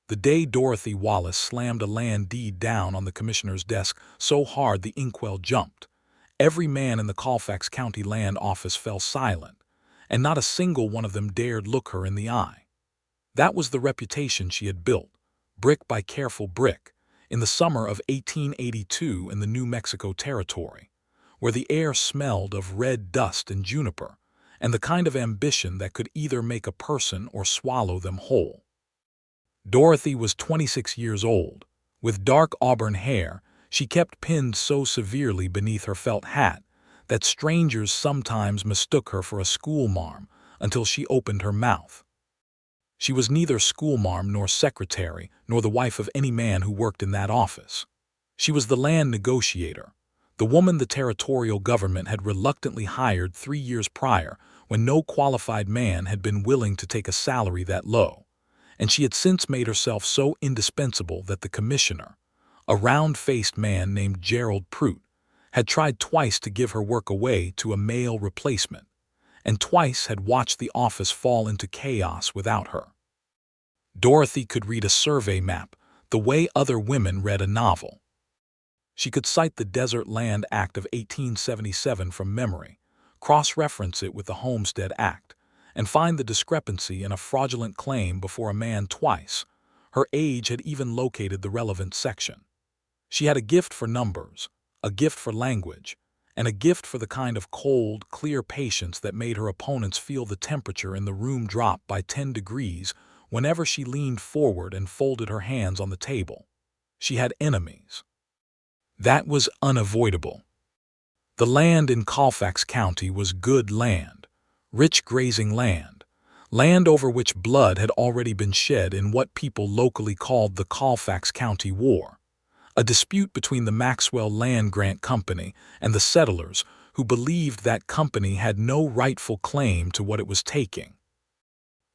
the day Dorothy Wallace slammed a land deed down on the commissioner's desk so hard the inkwell jumped. Every man in the Colfax County land office fell silent, and not a single one of them dared look her in the eye. That was the reputation she had built, brick by careful brick, in the summer of 1882 in the New Mexico Territory, where the air smelled of red dust and juniper, and the kind of ambition that could either make a person or swallow them whole. Dorothy was 26 years old. With dark auburn hair, she kept pinned so severely beneath her felt hat that strangers sometimes mistook her for a schoolmarm until she opened her mouth. She was neither schoolmarm nor secretary nor the wife of any man who worked in that office. She was the land negotiator, the woman the territorial government had reluctantly hired 3 years prior when no qualified man had been willing to take a salary that low, and she had since made herself so indispensable that the commissioner, a round-faced man named Gerald Prout, had tried twice to give her work away to a male replacement, and twice had watched the office fall into chaos without her. Dorothy could read a survey map the way other women read a novel. She could cite the Desert Land Act of 1877 from memory, cross-reference it with the Homestead Act, and find the discrepancy in a fraudulent claim before a man twice. Her age had even located the relevant section. She had a gift for numbers, a gift for language, and a gift for the kind of cold, clear patience that made her opponents feel the temperature in the room drop by 10 degrees whenever she leaned forward and folded her hands on the table. She had enemies. That was unavoidable. The land in Colfax County was good land, rich grazing land, land over which blood had already been shed in what people locally called the Colfax County War, a dispute between the Maxwell Land Grant Company and the settlers who believed that company had no rightful claim to what it was taking.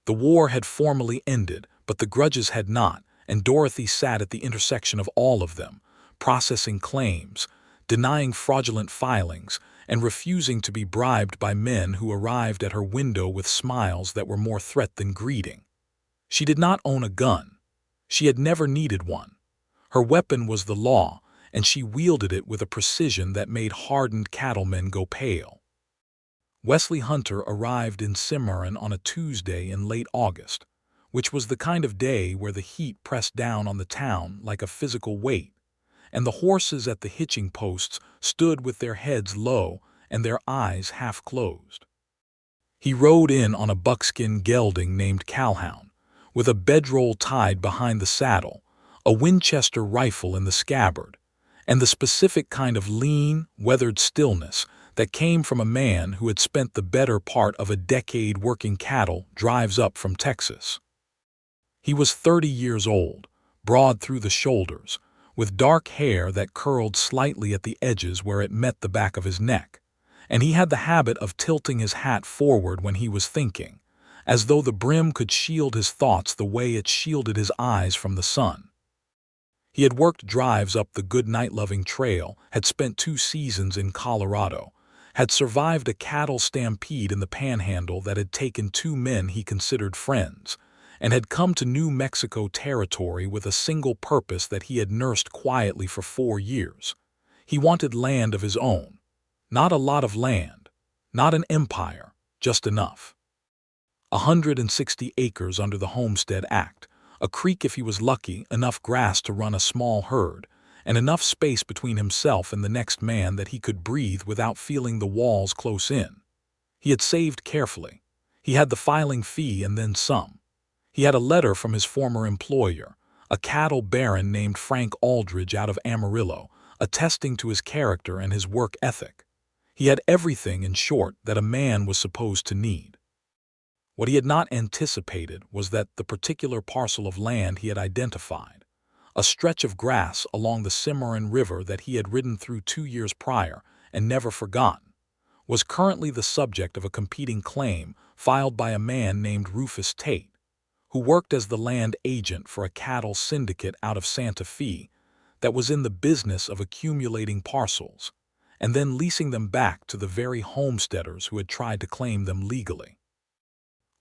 The war had formally ended, but the grudges had not, and Dorothy sat at the intersection of all of them, processing claims, denying fraudulent filings, and refusing to be bribed by men who arrived at her window with smiles that were more threat than greeting. She did not own a gun. She had never needed one. Her weapon was the law, and she wielded it with a precision that made hardened cattlemen go pale. Wesley Hunter arrived in Cimarron on a Tuesday in late August, which was the kind of day where the heat pressed down on the town like a physical weight, and the horses at the hitching posts stood with their heads low and their eyes half closed. He rode in on a buckskin gelding named Calhoun, with a bedroll tied behind the saddle, a Winchester rifle in the scabbard, and the specific kind of lean, weathered stillness that came from a man who had spent the better part of a decade working cattle drives up from Texas. He was 30 years old, broad through the shoulders, with dark hair that curled slightly at the edges where it met the back of his neck, and he had the habit of tilting his hat forward when he was thinking, as though the brim could shield his thoughts the way it shielded his eyes from the sun. He had worked drives up the good night-loving trail, had spent 2 seasons in Colorado, had survived a cattle stampede in the Panhandle that had taken 2 men he considered friends, and had come to New Mexico Territory with a single purpose that he had nursed quietly for 4 years. He wanted land of his own. Not a lot of land, not an empire, just enough. 160 acres under the Homestead Act, a creek if he was lucky, enough grass to run a small herd, and enough space between himself and the next man that he could breathe without feeling the walls close in. He had saved carefully. He had the filing fee and then some. He had a letter from his former employer, a cattle baron named Frank Aldridge out of Amarillo, attesting to his character and his work ethic. He had everything, in short, that a man was supposed to need. What he had not anticipated was that the particular parcel of land he had identified, a stretch of grass along the Cimarron River that he had ridden through 2 years prior and never forgotten, was currently the subject of a competing claim filed by a man named Rufus Tate, who worked as the land agent for a cattle syndicate out of Santa Fe that was in the business of accumulating parcels and then leasing them back to the very homesteaders who had tried to claim them legally.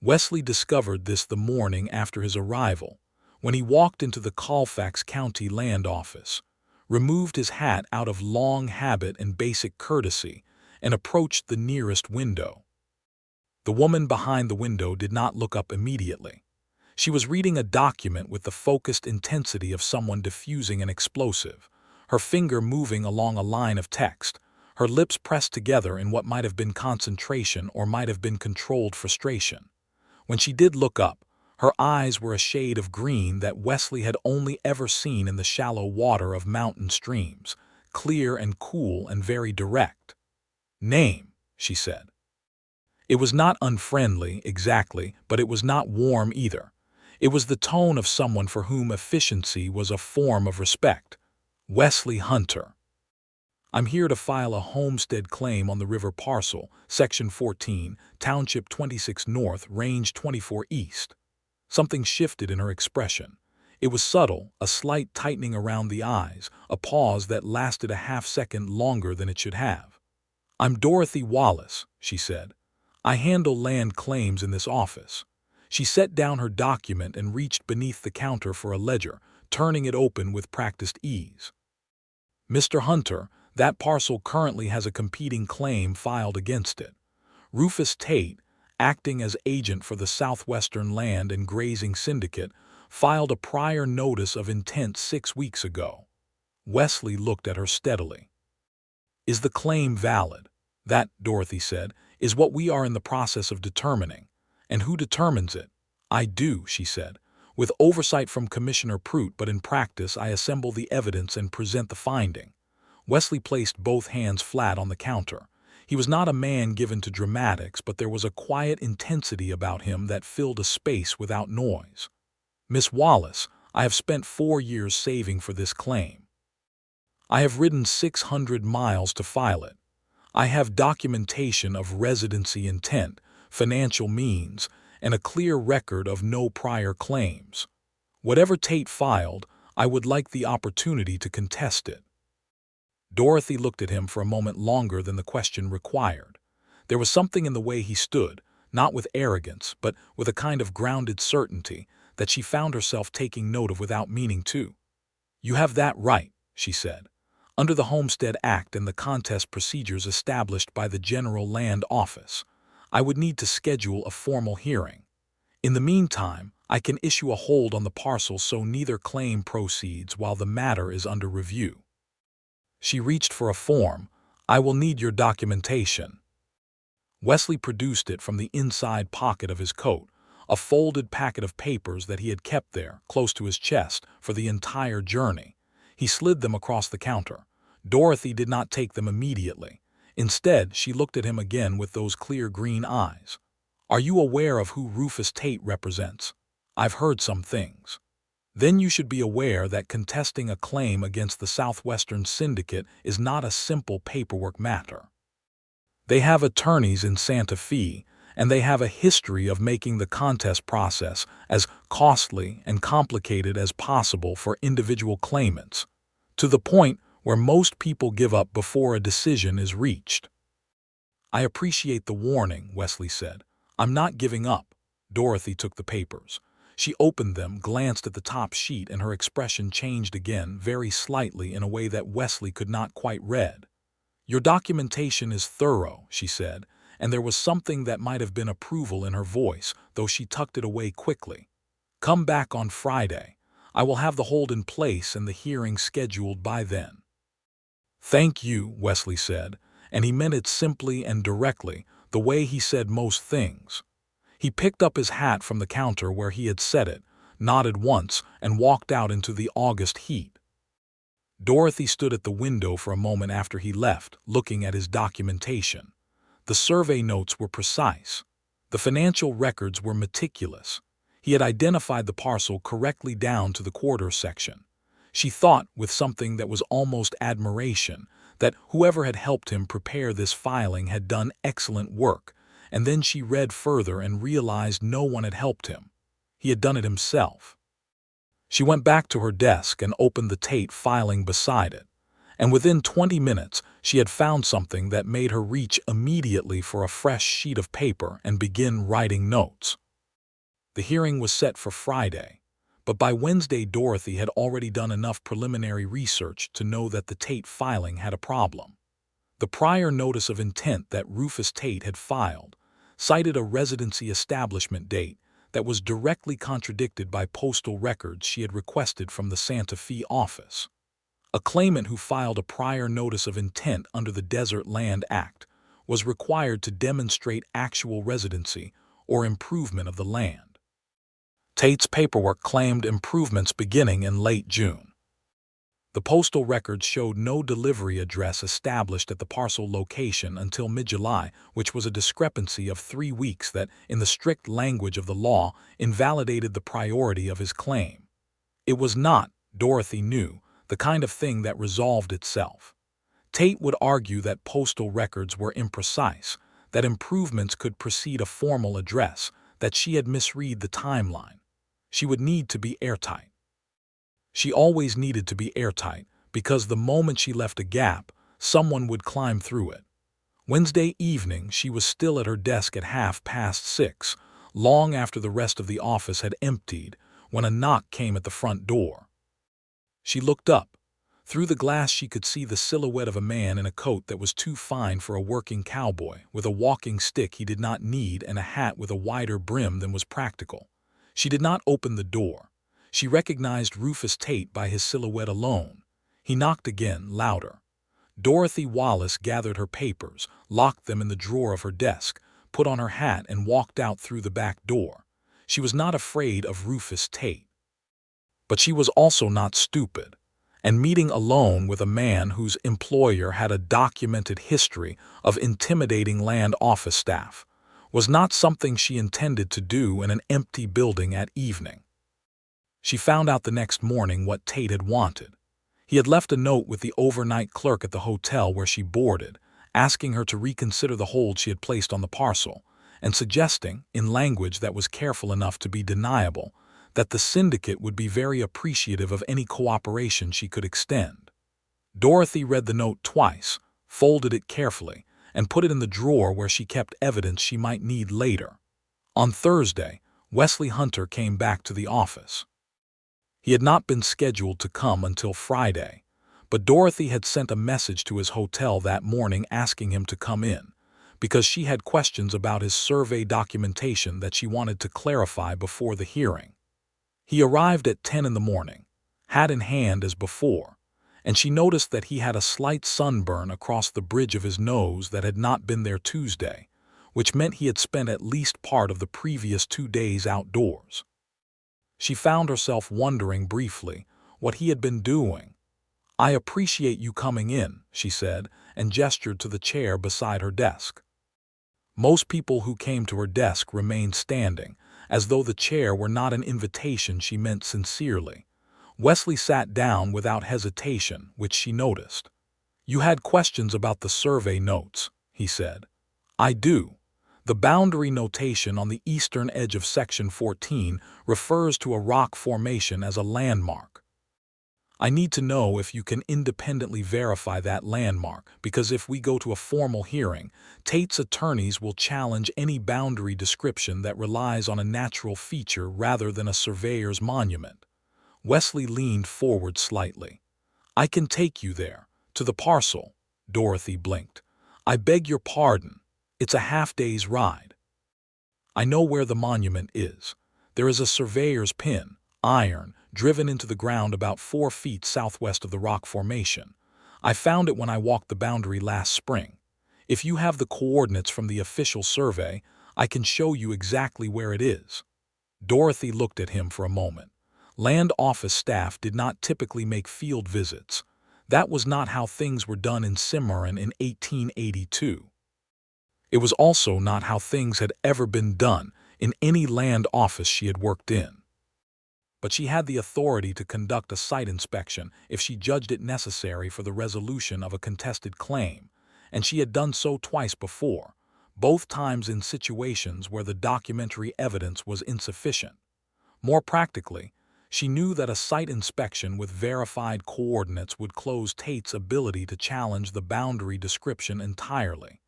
Wesley discovered this the morning after his arrival, when he walked into the Colfax County land office, removed his hat out of long habit and basic courtesy, and approached the nearest window. The woman behind the window did not look up immediately. She was reading a document with the focused intensity of someone diffusing an explosive, her finger moving along a line of text, her lips pressed together in what might have been concentration or might have been controlled frustration. When she did look up, her eyes were a shade of green that Wesley had only ever seen in the shallow water of mountain streams, clear and cool and very direct. "Name," she said. It was not unfriendly, exactly, but it was not warm either. It was the tone of someone for whom efficiency was a form of respect. "Wesley Hunter. I'm here to file a homestead claim on the river parcel, Section 14, Township 26 North, Range 24 East." Something shifted in her expression. It was subtle, a slight tightening around the eyes, a pause that lasted a half-second longer than it should have. "I'm Dorothy Wallace," she said. "I handle land claims in this office." She set down her document and reached beneath the counter for a ledger, turning it open with practiced ease. "Mr. Hunter, that parcel currently has a competing claim filed against it. Rufus Tate, acting as agent for the Southwestern Land and Grazing Syndicate, filed a prior notice of intent 6 weeks ago." Wesley looked at her steadily. "Is the claim valid?" "That," Dorothy said, "is what we are in the process of determining." "And who determines it?" "I do," she said, "with oversight from Commissioner Prout, but in practice I assemble the evidence and present the finding." Wesley placed both hands flat on the counter. He was not a man given to dramatics, but there was a quiet intensity about him that filled a space without noise. "Miss Wallace, I have spent 4 years saving for this claim. I have ridden 600 miles to file it. I have documentation of residency intent, financial means, and a clear record of no prior claims. Whatever Tate filed, I would like the opportunity to contest it." Dorothy looked at him for a moment longer than the question required. There was something in the way he stood, not with arrogance, but with a kind of grounded certainty, that she found herself taking note of without meaning to. "You have that right," she said. "Under the Homestead Act and the contest procedures established by the General Land Office, I would need to schedule a formal hearing. In the meantime, I can issue a hold on the parcel so neither claim proceeds while the matter is under review." She reached for a form. "I will need your documentation." Wesley produced it from the inside pocket of his coat, a folded packet of papers that he had kept there, close to his chest, for the entire journey. He slid them across the counter. Dorothy did not take them immediately. Instead, she looked at him again with those clear green eyes. "Are you aware of who Rufus Tate represents?" "I've heard some things." "Then you should be aware that contesting a claim against the Southwestern Syndicate is not a simple paperwork matter. They have attorneys in Santa Fe, and they have a history of making the contest process as costly and complicated as possible for individual claimants, to the point where most people give up before a decision is reached." "I appreciate the warning," Wesley said. "I'm not giving up." Dorothy took the papers. She opened them, glanced at the top sheet, and her expression changed again, very slightly, in a way that Wesley could not quite read. "Your documentation is thorough," she said, and there was something that might have been approval in her voice, though she tucked it away quickly. "Come back on Friday. I will have the hold in place and the hearing scheduled by then." "Thank you," Wesley said, and he meant it simply and directly, the way he said most things. He picked up his hat from the counter where he had set it, nodded once, and walked out into the August heat. Dorothy stood at the window for a moment after he left, looking at his documentation. The survey notes were precise. The financial records were meticulous. He had identified the parcel correctly down to the quarter section. She thought, with something that was almost admiration, that whoever had helped him prepare this filing had done excellent work, and then she read further and realized no one had helped him. He had done it himself. She went back to her desk and opened the Tate filing beside it, and within 20 minutes she had found something that made her reach immediately for a fresh sheet of paper and begin writing notes. The hearing was set for Friday, But by Wednesday, Dorothy had already done enough preliminary research to know that the Tate filing had a problem. The prior notice of intent that Rufus Tate had filed cited a residency establishment date that was directly contradicted by postal records she had requested from the Santa Fe office. A claimant who filed a prior notice of intent under the Desert Land Act was required to demonstrate actual residency or improvement of the land. Tate's paperwork claimed improvements beginning in late June. The postal records showed no delivery address established at the parcel location until mid-July, which was a discrepancy of 3 weeks that, in the strict language of the law, invalidated the priority of his claim. It was not, Dorothy knew, the kind of thing that resolved itself. Tate would argue that postal records were imprecise, that improvements could precede a formal address, that she had misread the timeline. She would need to be airtight. She always needed to be airtight, because the moment she left a gap, someone would climb through it. Wednesday evening, she was still at her desk at 6:30, long after the rest of the office had emptied, when a knock came at the front door. She looked up. Through the glass she could see the silhouette of a man in a coat that was too fine for a working cowboy, with a walking stick he did not need and a hat with a wider brim than was practical. She did not open the door. She recognized Rufus Tate by his silhouette alone. He knocked again, louder. Dorothy Wallace gathered her papers, locked them in the drawer of her desk, put on her hat and walked out through the back door. She was not afraid of Rufus Tate. But she was also not stupid, and meeting alone with a man whose employer had a documented history of intimidating land office staff was not something she intended to do in an empty building at evening. She found out the next morning what Tate had wanted. He had left a note with the overnight clerk at the hotel where she boarded, asking her to reconsider the hold she had placed on the parcel, and suggesting, in language that was careful enough to be deniable, that the syndicate would be very appreciative of any cooperation she could extend. Dorothy read the note twice, folded it carefully, and put it in the drawer where she kept evidence she might need later. On Thursday, Wesley Hunter came back to the office. He had not been scheduled to come until Friday, but Dorothy had sent a message to his hotel that morning asking him to come in, because she had questions about his survey documentation that she wanted to clarify before the hearing. He arrived at 10 in the morning, hat in hand as before, and she noticed that he had a slight sunburn across the bridge of his nose that had not been there Tuesday, which meant he had spent at least part of the previous 2 days outdoors. She found herself wondering briefly what he had been doing. "I appreciate you coming in," she said, and gestured to the chair beside her desk. Most people who came to her desk remained standing, as though the chair were not an invitation she meant sincerely. Wesley sat down without hesitation, which she noticed. "You had questions about the survey notes," he said. "I do. The boundary notation on the eastern edge of Section 14 refers to a rock formation as a landmark. I need to know if you can independently verify that landmark, because if we go to a formal hearing, Tate's attorneys will challenge any boundary description that relies on a natural feature rather than a surveyor's monument." Wesley leaned forward slightly. "I can take you there, to the parcel." Dorothy blinked. "I beg your pardon. It's a half-day's ride." "I know where the monument is. There is a surveyor's pin, iron, driven into the ground about 4 feet southwest of the rock formation. I found it when I walked the boundary last spring. If you have the coordinates from the official survey, I can show you exactly where it is." Dorothy looked at him for a moment. Land office staff did not typically make field visits. That was not how things were done in Cimarron in 1882. It was also not how things had ever been done in any land office she had worked in. But she had the authority to conduct a site inspection if she judged it necessary for the resolution of a contested claim, and she had done so twice before, both times in situations where the documentary evidence was insufficient. More practically, she knew that a site inspection with verified coordinates would close Tate's ability to challenge the boundary description entirely.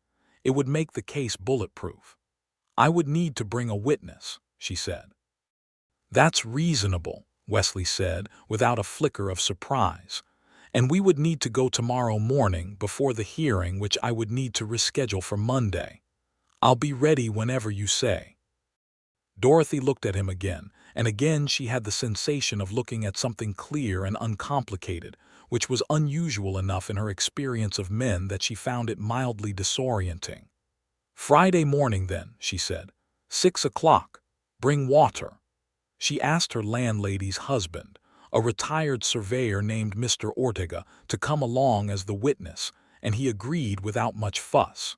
It would make the case bulletproof. "I would need to bring a witness," she said. "That's reasonable," Wesley said, without a flicker of surprise. "And we would need to go tomorrow morning before the hearing, which I would need to reschedule for Monday. I'll be ready whenever you say." Dorothy looked at him again, and again she had the sensation of looking at something clear and uncomplicated, which was unusual enough in her experience of men that she found it mildly disorienting. "Friday morning, then," she said. 6 o'clock. Bring water." She asked her landlady's husband, a retired surveyor named Mr. Ortega, to come along as the witness, and he agreed without much fuss.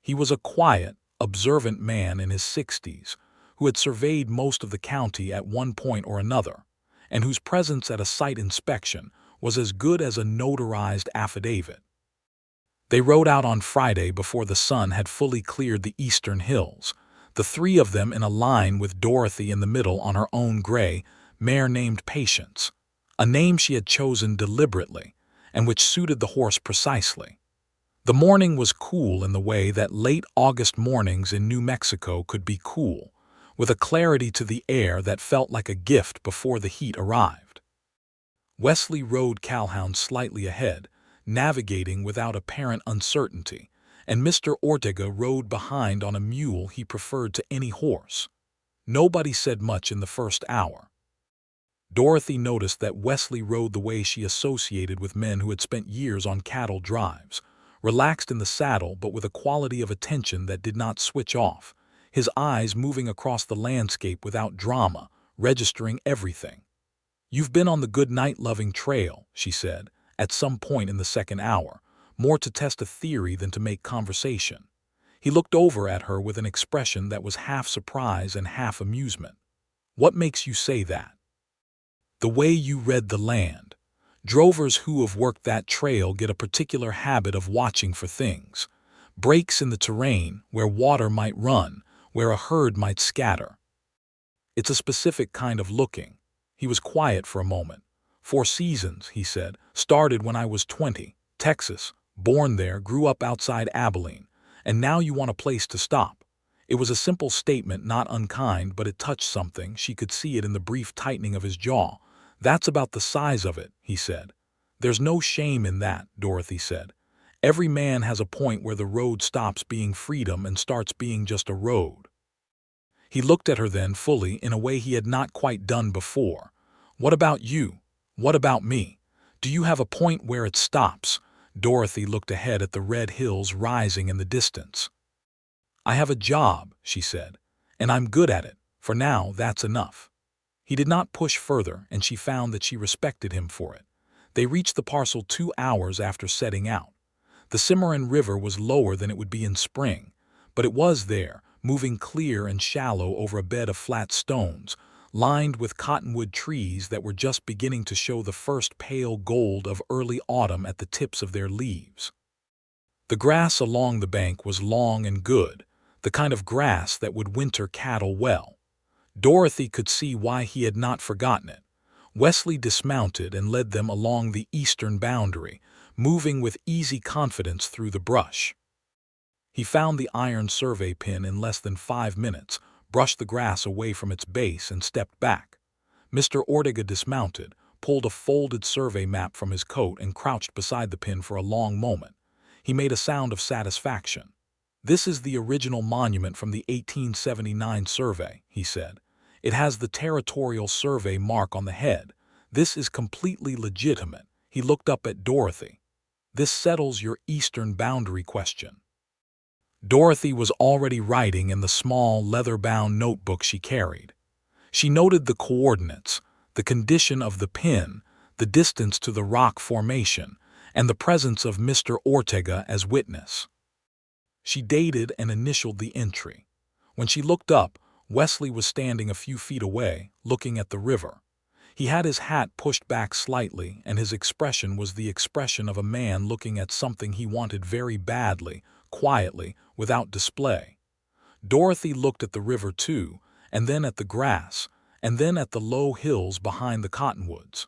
He was a quiet, observant man in his 60s, who had surveyed most of the county at one point or another, and whose presence at a site inspection was as good as a notarized affidavit. They rode out on Friday before the sun had fully cleared the eastern hills, the three of them in a line with Dorothy in the middle on her own gray mare named Patience, a name she had chosen deliberately, and which suited the horse precisely. The morning was cool in the way that late August mornings in New Mexico could be cool, with a clarity to the air that felt like a gift before the heat arrived. Wesley rode Calhoun slightly ahead, navigating without apparent uncertainty, and Mr. Ortega rode behind on a mule he preferred to any horse. Nobody said much in the first hour. Dorothy noticed that Wesley rode the way she associated with men who had spent years on cattle drives, relaxed in the saddle but with a quality of attention that did not switch off, his eyes moving across the landscape without drama, registering everything. "You've been on the good night-loving trail," she said, at some point in the second hour, more to test a theory than to make conversation. He looked over at her with an expression that was half surprise and half amusement. "What makes you say that?" "The way you read the land. Drovers who have worked that trail get a particular habit of watching for things. Breaks in the terrain, where water might run, where a herd might scatter. It's a specific kind of looking." He was quiet for a moment. "Four Seasons," he said, "started when I was 20. Texas, born there, grew up outside Abilene, and now you want a place to stop." It was a simple statement, not unkind, but it touched something. She could see it in the brief tightening of his jaw. "That's about the size of it," he said. "There's no shame in that," Dorothy said. "Every man has a point where the road stops being freedom and starts being just a road." He looked at her then fully in a way he had not quite done before. "What about you? What about me? Do you have a point where it stops?" Dorothy looked ahead at the red hills rising in the distance. "I have a job," she said, "and I'm good at it. For now, that's enough." He did not push further, and she found that she respected him for it. They reached the parcel 2 hours after setting out. The Cimarron River was lower than it would be in spring, but it was there, moving clear and shallow over a bed of flat stones, lined with cottonwood trees that were just beginning to show the first pale gold of early autumn at the tips of their leaves. The grass along the bank was long and good, the kind of grass that would winter cattle well. Dorothy could see why he had not forgotten it. Wesley dismounted and led them along the eastern boundary, moving with easy confidence through the brush. He found the iron survey pin in less than 5 minutes, brushed the grass away from its base, and stepped back. Mr. Ortega dismounted, pulled a folded survey map from his coat, and crouched beside the pin for a long moment. He made a sound of satisfaction. "This is the original monument from the 1879 survey," he said. "It has the territorial survey mark on the head. This is completely legitimate." He looked up at Dorothy. "This settles your eastern boundary question." Dorothy was already writing in the small, leather-bound notebook she carried. She noted the coordinates, the condition of the pin, the distance to the rock formation, and the presence of Mr. Ortega as witness. She dated and initialed the entry. When she looked up, Wesley was standing a few feet away, looking at the river. He had his hat pushed back slightly, and his expression was the expression of a man looking at something he wanted very badly, quietly, without display. Dorothy looked at the river too, and then at the grass, and then at the low hills behind the cottonwoods.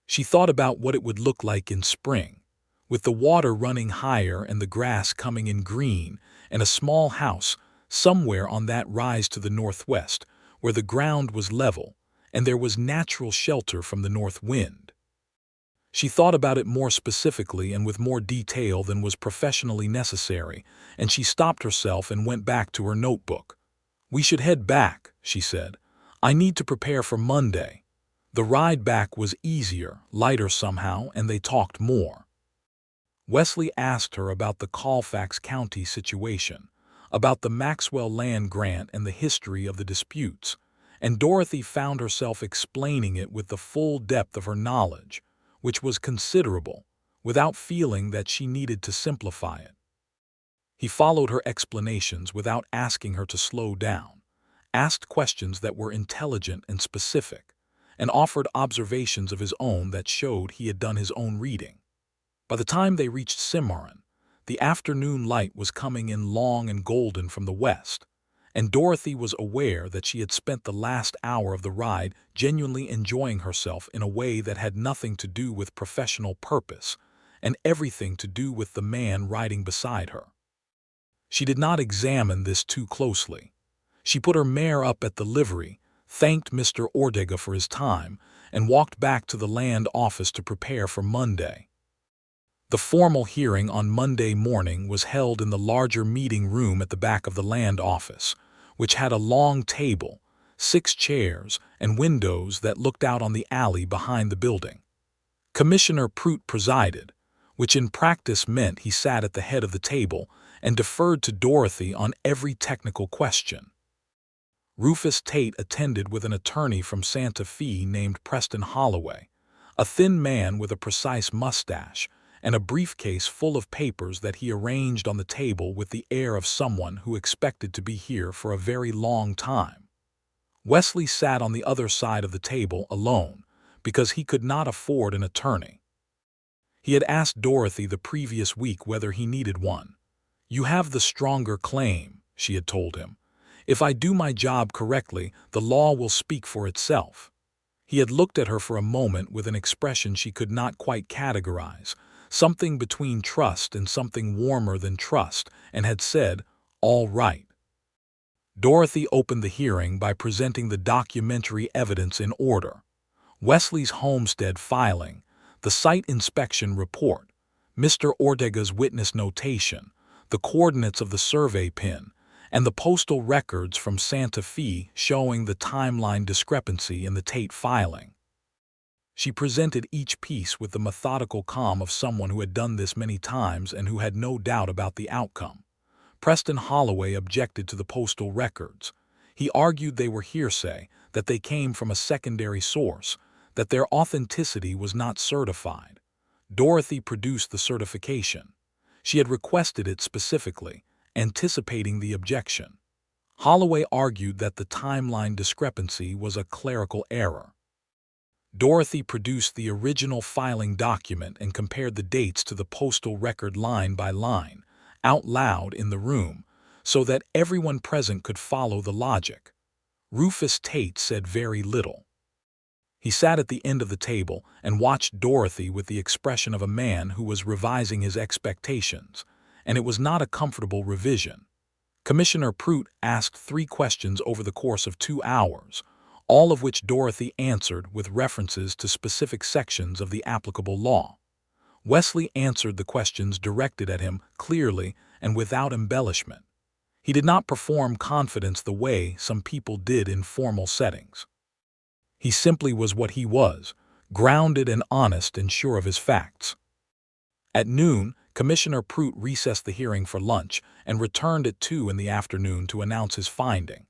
She thought about what it would look like in spring, with the water running higher and the grass coming in green, and a small house somewhere on that rise to the northwest, where the ground was level, and there was natural shelter from the north wind. She thought about it more specifically and with more detail than was professionally necessary, and she stopped herself and went back to her notebook. "We should head back," she said. "I need to prepare for Monday." The ride back was easier, lighter somehow, and they talked more. Wesley asked her about the Colfax County situation, about the Maxwell land grant and the history of the disputes, and Dorothy found herself explaining it with the full depth of her knowledge, which was considerable, without feeling that she needed to simplify it. He followed her explanations without asking her to slow down, asked questions that were intelligent and specific, and offered observations of his own that showed he had done his own reading. By the time they reached Cimarron, the afternoon light was coming in long and golden from the west, and Dorothy was aware that she had spent the last hour of the ride genuinely enjoying herself in a way that had nothing to do with professional purpose and everything to do with the man riding beside her. She did not examine this too closely. She put her mare up at the livery, thanked Mr. Ortega for his time, and walked back to the land office to prepare for Monday. The formal hearing on Monday morning was held in the larger meeting room at the back of the land office, which had a long table, 6 chairs, and windows that looked out on the alley behind the building. Commissioner Prout presided, which in practice meant he sat at the head of the table and deferred to Dorothy on every technical question. Rufus Tate attended with an attorney from Santa Fe named Preston Holloway, a thin man with a precise mustache, and a briefcase full of papers that he arranged on the table with the air of someone who expected to be here for a very long time. Wesley sat on the other side of the table alone, because he could not afford an attorney. He had asked Dorothy the previous week whether he needed one. "You have the stronger claim," she had told him. "If I do my job correctly, the law will speak for itself." He had looked at her for a moment with an expression she could not quite categorize, something between trust and something warmer than trust, and had said, "All right." Dorothy opened the hearing by presenting the documentary evidence in order: Wesley's homestead filing, the site inspection report, Mr. Ortega's witness notation, the coordinates of the survey pin, and the postal records from Santa Fe showing the timeline discrepancy in the Tate filing. She presented each piece with the methodical calm of someone who had done this many times and who had no doubt about the outcome. Preston Holloway objected to the postal records. He argued they were hearsay, that they came from a secondary source, that their authenticity was not certified. Dorothy produced the certification. She had requested it specifically, anticipating the objection. Holloway argued that the timeline discrepancy was a clerical error. Dorothy produced the original filing document and compared the dates to the postal record line by line, out loud in the room, so that everyone present could follow the logic. Rufus Tate said very little. He sat at the end of the table and watched Dorothy with the expression of a man who was revising his expectations, and it was not a comfortable revision. Commissioner Prout asked 3 questions over the course of 2 hours, all of which Dorothy answered with references to specific sections of the applicable law. Wesley answered the questions directed at him clearly and without embellishment. He did not perform confidence the way some people did in formal settings. He simply was what he was, grounded and honest and sure of his facts. At noon, Commissioner Prout recessed the hearing for lunch and returned at 2 in the afternoon to announce his finding.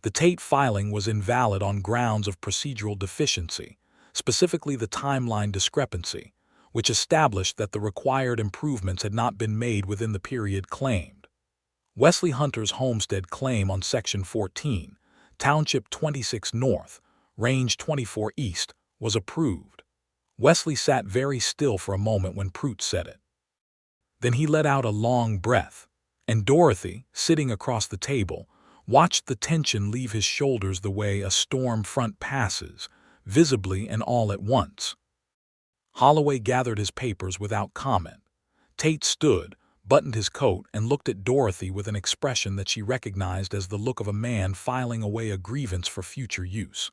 The Tate filing was invalid on grounds of procedural deficiency, specifically the timeline discrepancy, which established that the required improvements had not been made within the period claimed. Wesley Hunter's homestead claim on Section 14, Township 26 North, Range 24 East, was approved. Wesley sat very still for a moment when Prout said it. Then he let out a long breath, and Dorothy, sitting across the table, watched the tension leave his shoulders the way a storm front passes, visibly and all at once. Holloway gathered his papers without comment. Tate stood, buttoned his coat, and looked at Dorothy with an expression that she recognized as the look of a man filing away a grievance for future use.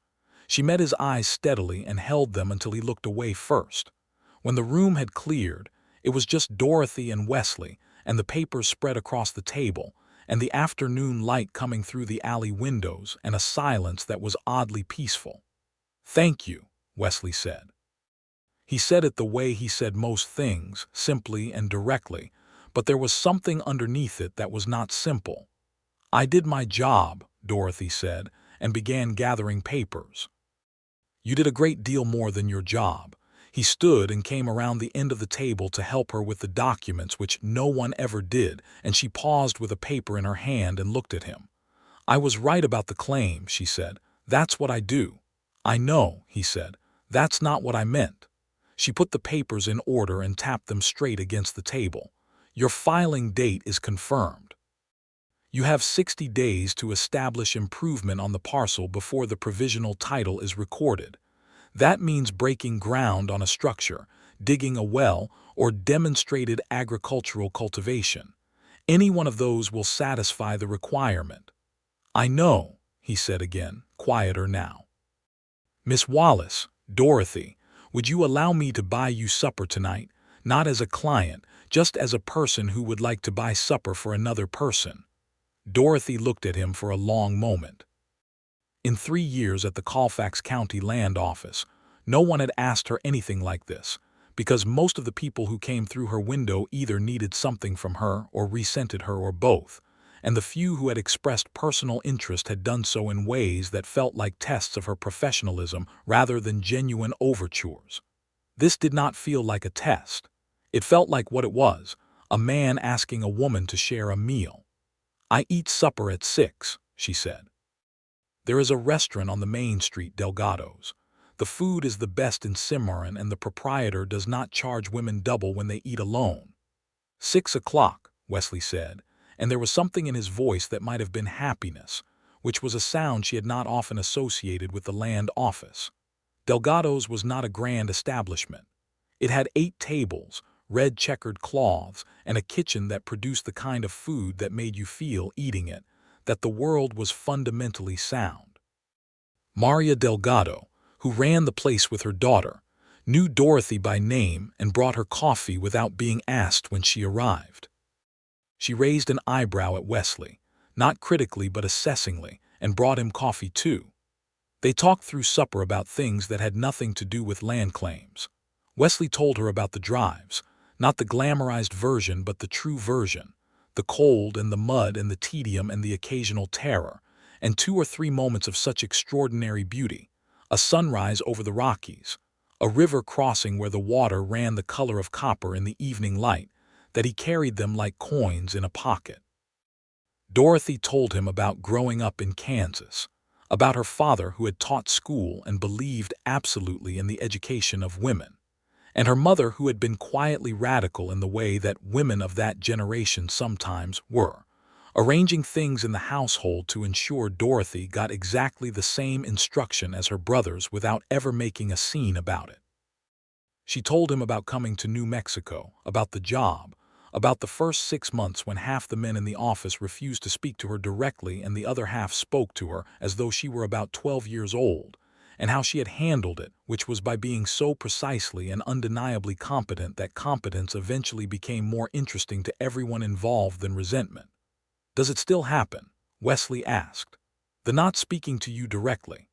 She met his eyes steadily and held them until he looked away first. When the room had cleared, it was just Dorothy and Wesley, and the papers spread across the table, and the afternoon light coming through the alley windows, and a silence that was oddly peaceful. "Thank you," Wesley said. He said it the way he said most things, simply and directly, but there was something underneath it that was not simple. "I did my job," Dorothy said, and began gathering papers. "You did a great deal more than your job." He stood and came around the end of the table to help her with the documents, which no one ever did, and she paused with a paper in her hand and looked at him. "I was right about the claim," she said. "That's what I do." "I know," he said. "That's not what I meant." She put the papers in order and tapped them straight against the table. "Your filing date is confirmed. You have 60 days to establish improvement on the parcel before the provisional title is recorded. That means breaking ground on a structure, digging a well, or demonstrated agricultural cultivation. Any one of those will satisfy the requirement." "I know," he said again, quieter now. "Miss Wallace, Dorothy, would you allow me to buy you supper tonight? Not as a client, just as a person who would like to buy supper for another person." Dorothy looked at him for a long moment. In 3 years at the Colfax County Land Office, no one had asked her anything like this, because most of the people who came through her window either needed something from her or resented her or both, and the few who had expressed personal interest had done so in ways that felt like tests of her professionalism rather than genuine overtures. This did not feel like a test. It felt like what it was, a man asking a woman to share a meal. "I eat supper at 6, she said. "There is a restaurant on the main street, Delgado's. The food is the best in Cimarron, and the proprietor does not charge women double when they eat alone." 6 o'clock, Wesley said, and there was something in his voice that might have been happiness, which was a sound she had not often associated with the land office. Delgado's was not a grand establishment. It had 8 tables, red checkered cloths, and a kitchen that produced the kind of food that made you feel, eating it, that the world was fundamentally sound. Maria Delgado, who ran the place with her daughter, knew Dorothy by name and brought her coffee without being asked when she arrived. She raised an eyebrow at Wesley, not critically but assessingly, and brought him coffee too. They talked through supper about things that had nothing to do with land claims. Wesley told her about the drives, not the glamorized version but the true version, the cold and the mud and the tedium and the occasional terror, and 2 or 3 moments of such extraordinary beauty, a sunrise over the Rockies, a river crossing where the water ran the color of copper in the evening light, that he carried them like coins in a pocket. Dorothy told him about growing up in Kansas, about her father who had taught school and believed absolutely in the education of women, and her mother who had been quietly radical in the way that women of that generation sometimes were, arranging things in the household to ensure Dorothy got exactly the same instruction as her brothers without ever making a scene about it. She told him about coming to New Mexico, about the job, about the first 6 months when half the men in the office refused to speak to her directly and the other half spoke to her as though she were about 12 years old, and how she had handled it, which was by being so precisely and undeniably competent that competence eventually became more interesting to everyone involved than resentment. "Does it still happen?" Wesley asked. "The not speaking to you directly?"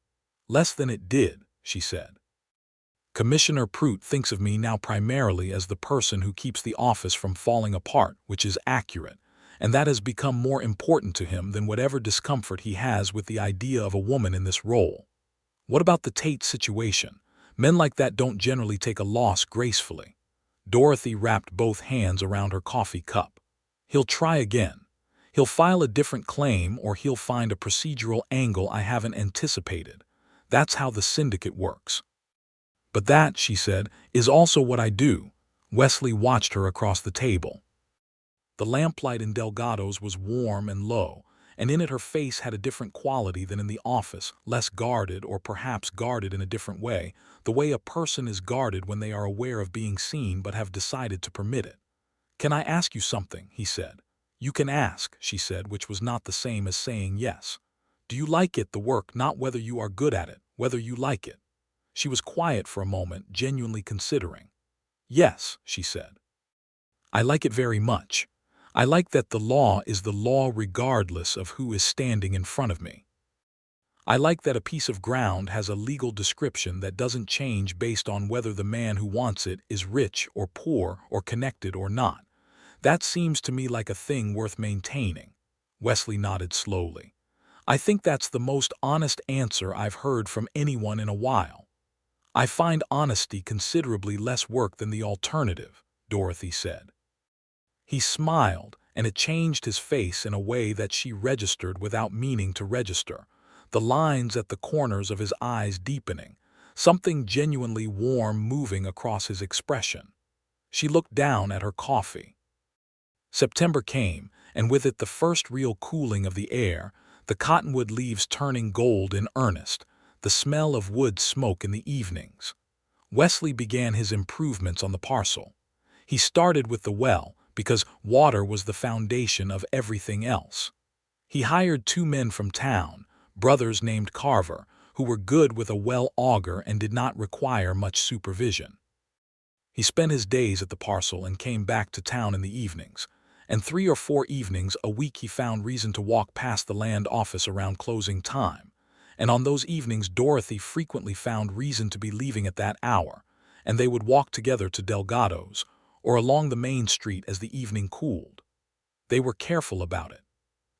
"Less than it did," she said. "Commissioner Prout thinks of me now primarily as the person who keeps the office from falling apart, which is accurate, and that has become more important to him than whatever discomfort he has with the idea of a woman in this role. What about the Tate situation? Men like that don't generally take a loss gracefully." Dorothy wrapped both hands around her coffee cup. "He'll try again. He'll file a different claim, or he'll find a procedural angle I haven't anticipated. That's how the syndicate works." "But that," she said, "is also what I do." Wesley watched her across the table. The lamplight in Delgado's was warm and low, and in it her face had a different quality than in the office, less guarded, or perhaps guarded in a different way, the way a person is guarded when they are aware of being seen but have decided to permit it. "Can I ask you something?" he said. "You can ask," she said, which was not the same as saying yes. "Do you like it, the work, not whether you are good at it?" whether you like it." She was quiet for a moment, genuinely considering. "Yes," she said. "I like it very much. I like that the law is the law regardless of who is standing in front of me. I like that a piece of ground has a legal description that doesn't change based on whether the man who wants it is rich or poor or connected or not. That seems to me like a thing worth maintaining." Wesley nodded slowly. "I think that's the most honest answer I've heard from anyone in a while." "I find honesty considerably less work than the alternative," Dorothy said. He smiled, and it changed his face in a way that she registered without meaning to register, the lines at the corners of his eyes deepening, something genuinely warm moving across his expression. She looked down at her coffee. September came, and with it the first real cooling of the air, the cottonwood leaves turning gold in earnest, the smell of wood smoke in the evenings. Wesley began his improvements on the parcel. He started with the well, because water was the foundation of everything else. He hired 2 men from town, brothers named Carver, who were good with a well auger and did not require much supervision. He spent his days at the parcel and came back to town in the evenings, and 3 or 4 evenings a week he found reason to walk past the land office around closing time, and on those evenings Dorothy frequently found reason to be leaving at that hour, and they would walk together to Delgado's, or along the main street as the evening cooled. They were careful about it.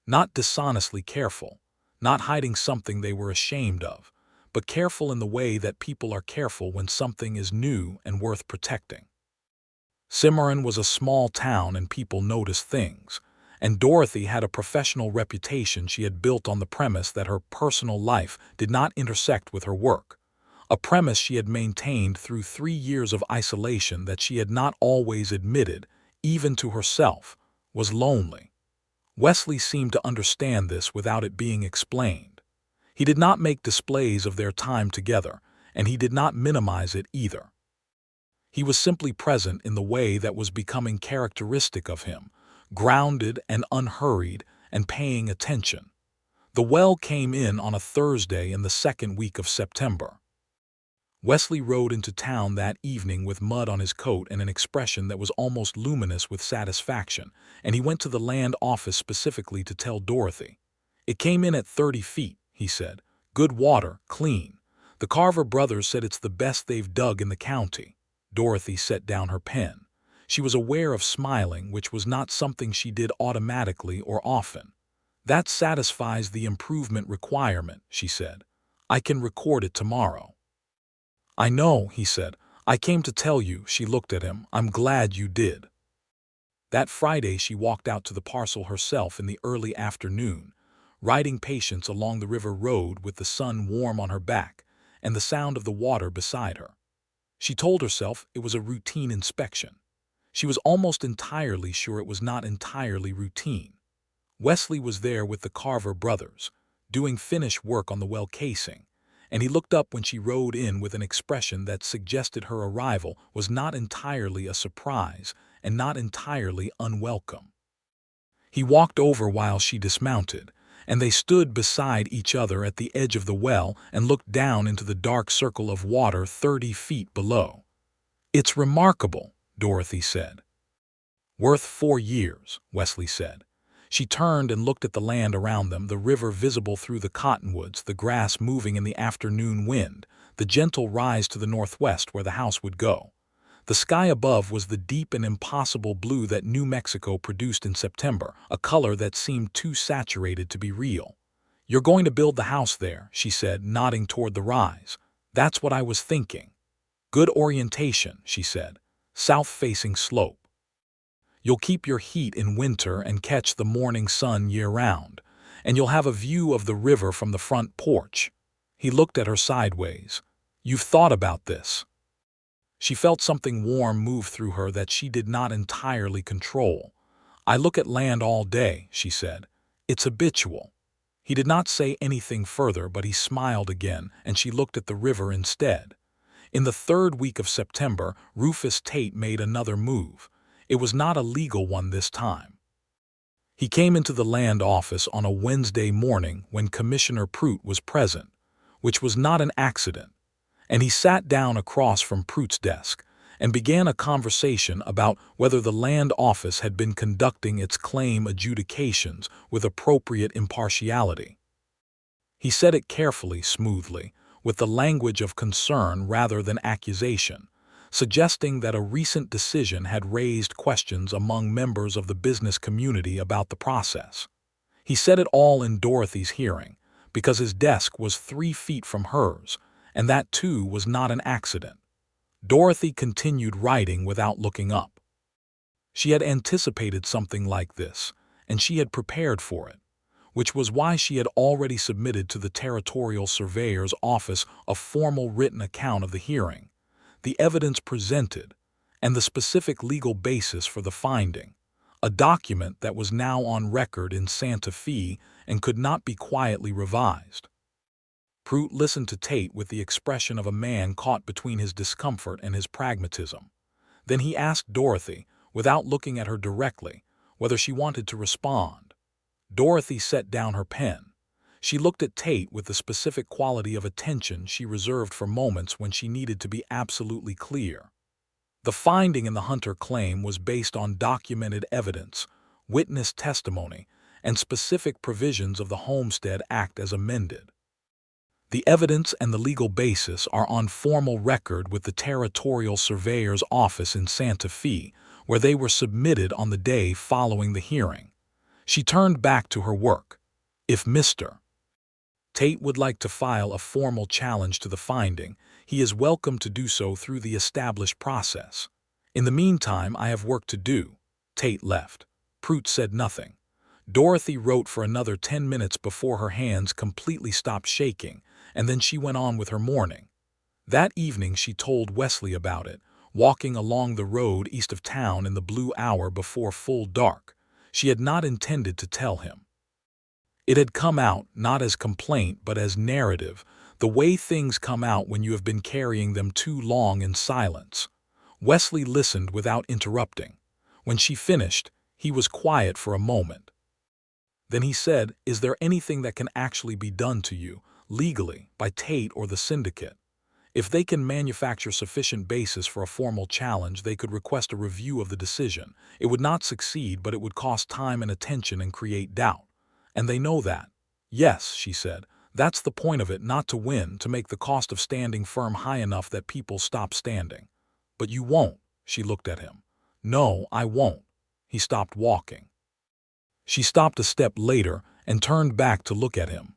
Not dishonestly careful, not hiding something they were ashamed of, but careful in the way that people are careful when something is new and worth protecting. Cimarron was a small town and people noticed things, and Dorothy had a professional reputation she had built on the premise that her personal life did not intersect with her work, a premise she had maintained through 3 years of isolation that she had not always admitted, even to herself, was lonely. Wesley seemed to understand this without it being explained. He did not make displays of their time together, and he did not minimize it either. He was simply present in the way that was becoming characteristic of him, grounded and unhurried and paying attention. The well came in on a Thursday in the 2nd week of September. Wesley rode into town that evening with mud on his coat and an expression that was almost luminous with satisfaction, and he went to the land office specifically to tell Dorothy. "It came in at 30 feet, he said. "Good water, clean. The Carver brothers said it's the best they've dug in the county." Dorothy set down her pen. She was aware of smiling, which was not something she did automatically or often. "That satisfies the improvement requirement," she said. "I can record it tomorrow." "I know," he said. "I came to tell you." She looked at him. "I'm glad you did." That Friday she walked out to the parcel herself in the early afternoon, riding patience along the river road with the sun warm on her back and the sound of the water beside her. She told herself it was a routine inspection. She was almost entirely sure it was not entirely routine. Wesley was there with the Carver brothers, doing finish work on the well casing, and he looked up when she rode in with an expression that suggested her arrival was not entirely a surprise and not entirely unwelcome. He walked over while she dismounted, and they stood beside each other at the edge of the well and looked down into the dark circle of water 30 feet below. "It's remarkable," Dorothy said. "Worth 4 years," Wesley said. She turned and looked at the land around them, the river visible through the cottonwoods, the grass moving in the afternoon wind, the gentle rise to the northwest where the house would go. The sky above was the deep and impossible blue that New Mexico produced in September, a color that seemed too saturated to be real. "You're going to build the house there," she said, nodding toward the rise. "That's what I was thinking." "Good orientation," she said. "South-facing slope. You'll keep your heat in winter and catch the morning sun year-round, and you'll have a view of the river from the front porch." He looked at her sideways. "You've thought about this." She felt something warm move through her that she did not entirely control. "I look at land all day," she said. "It's habitual." He did not say anything further, but he smiled again, and she looked at the river instead. In the 3rd week of September, Rufus Tate made another move. It was not a legal one this time. He came into the land office on a Wednesday morning when Commissioner Prout was present. which was not an accident, and he sat down across from Pruett's desk and began a conversation about whether the land office had been conducting its claim adjudications with appropriate impartiality. He said it carefully, smoothly, with the language of concern rather than accusation, suggesting that a recent decision had raised questions among members of the business community about the process. He said it all in Dorothy's hearing, because his desk was 3 feet from hers, and that too was not an accident. Dorothy continued writing without looking up. She had anticipated something like this, and she had prepared for it, which was why she had already submitted to the Territorial Surveyor's Office a formal written account of the hearing, the evidence presented, and the specific legal basis for the finding, a document that was now on record in Santa Fe and could not be quietly revised. Pruitt listened to Tate with the expression of a man caught between his discomfort and his pragmatism. Then he asked Dorothy, without looking at her directly, whether she wanted to respond. Dorothy set down her pen. She looked at Tate with the specific quality of attention she reserved for moments when she needed to be absolutely clear. The finding in the Hunter claim was based on documented evidence, witness testimony, and specific provisions of the Homestead Act as amended. The evidence and the legal basis are on formal record with the Territorial Surveyor's Office in Santa Fe, where they were submitted on the day following the hearing. She turned back to her work. If Mr. Tate would like to file a formal challenge to the finding, he is welcome to do so through the established process. In the meantime, I have work to do. Tate left. Pruitt said nothing. Dorothy wrote for another 10 minutes before her hands completely stopped shaking, and then she went on with her morning. That evening she told Wesley about it, walking along the road east of town in the blue hour before full dark. She had not intended to tell him. It had come out not as complaint but as narrative, the way things come out when you have been carrying them too long in silence. Wesley listened without interrupting. When she finished, he was quiet for a moment. Then he said, "Is there anything that can actually be done to you, legally, by Tate or the syndicate? If they can manufacture sufficient basis for a formal challenge, they could request a review of the decision. It would not succeed, but it would cost time and attention and create doubt. And they know that." "Yes," she said, "that's the point of it, not to win, to make the cost of standing firm high enough that people stop standing." "But you won't." She looked at him. "No, I won't." He stopped walking. She stopped a step later and turned back to look at him.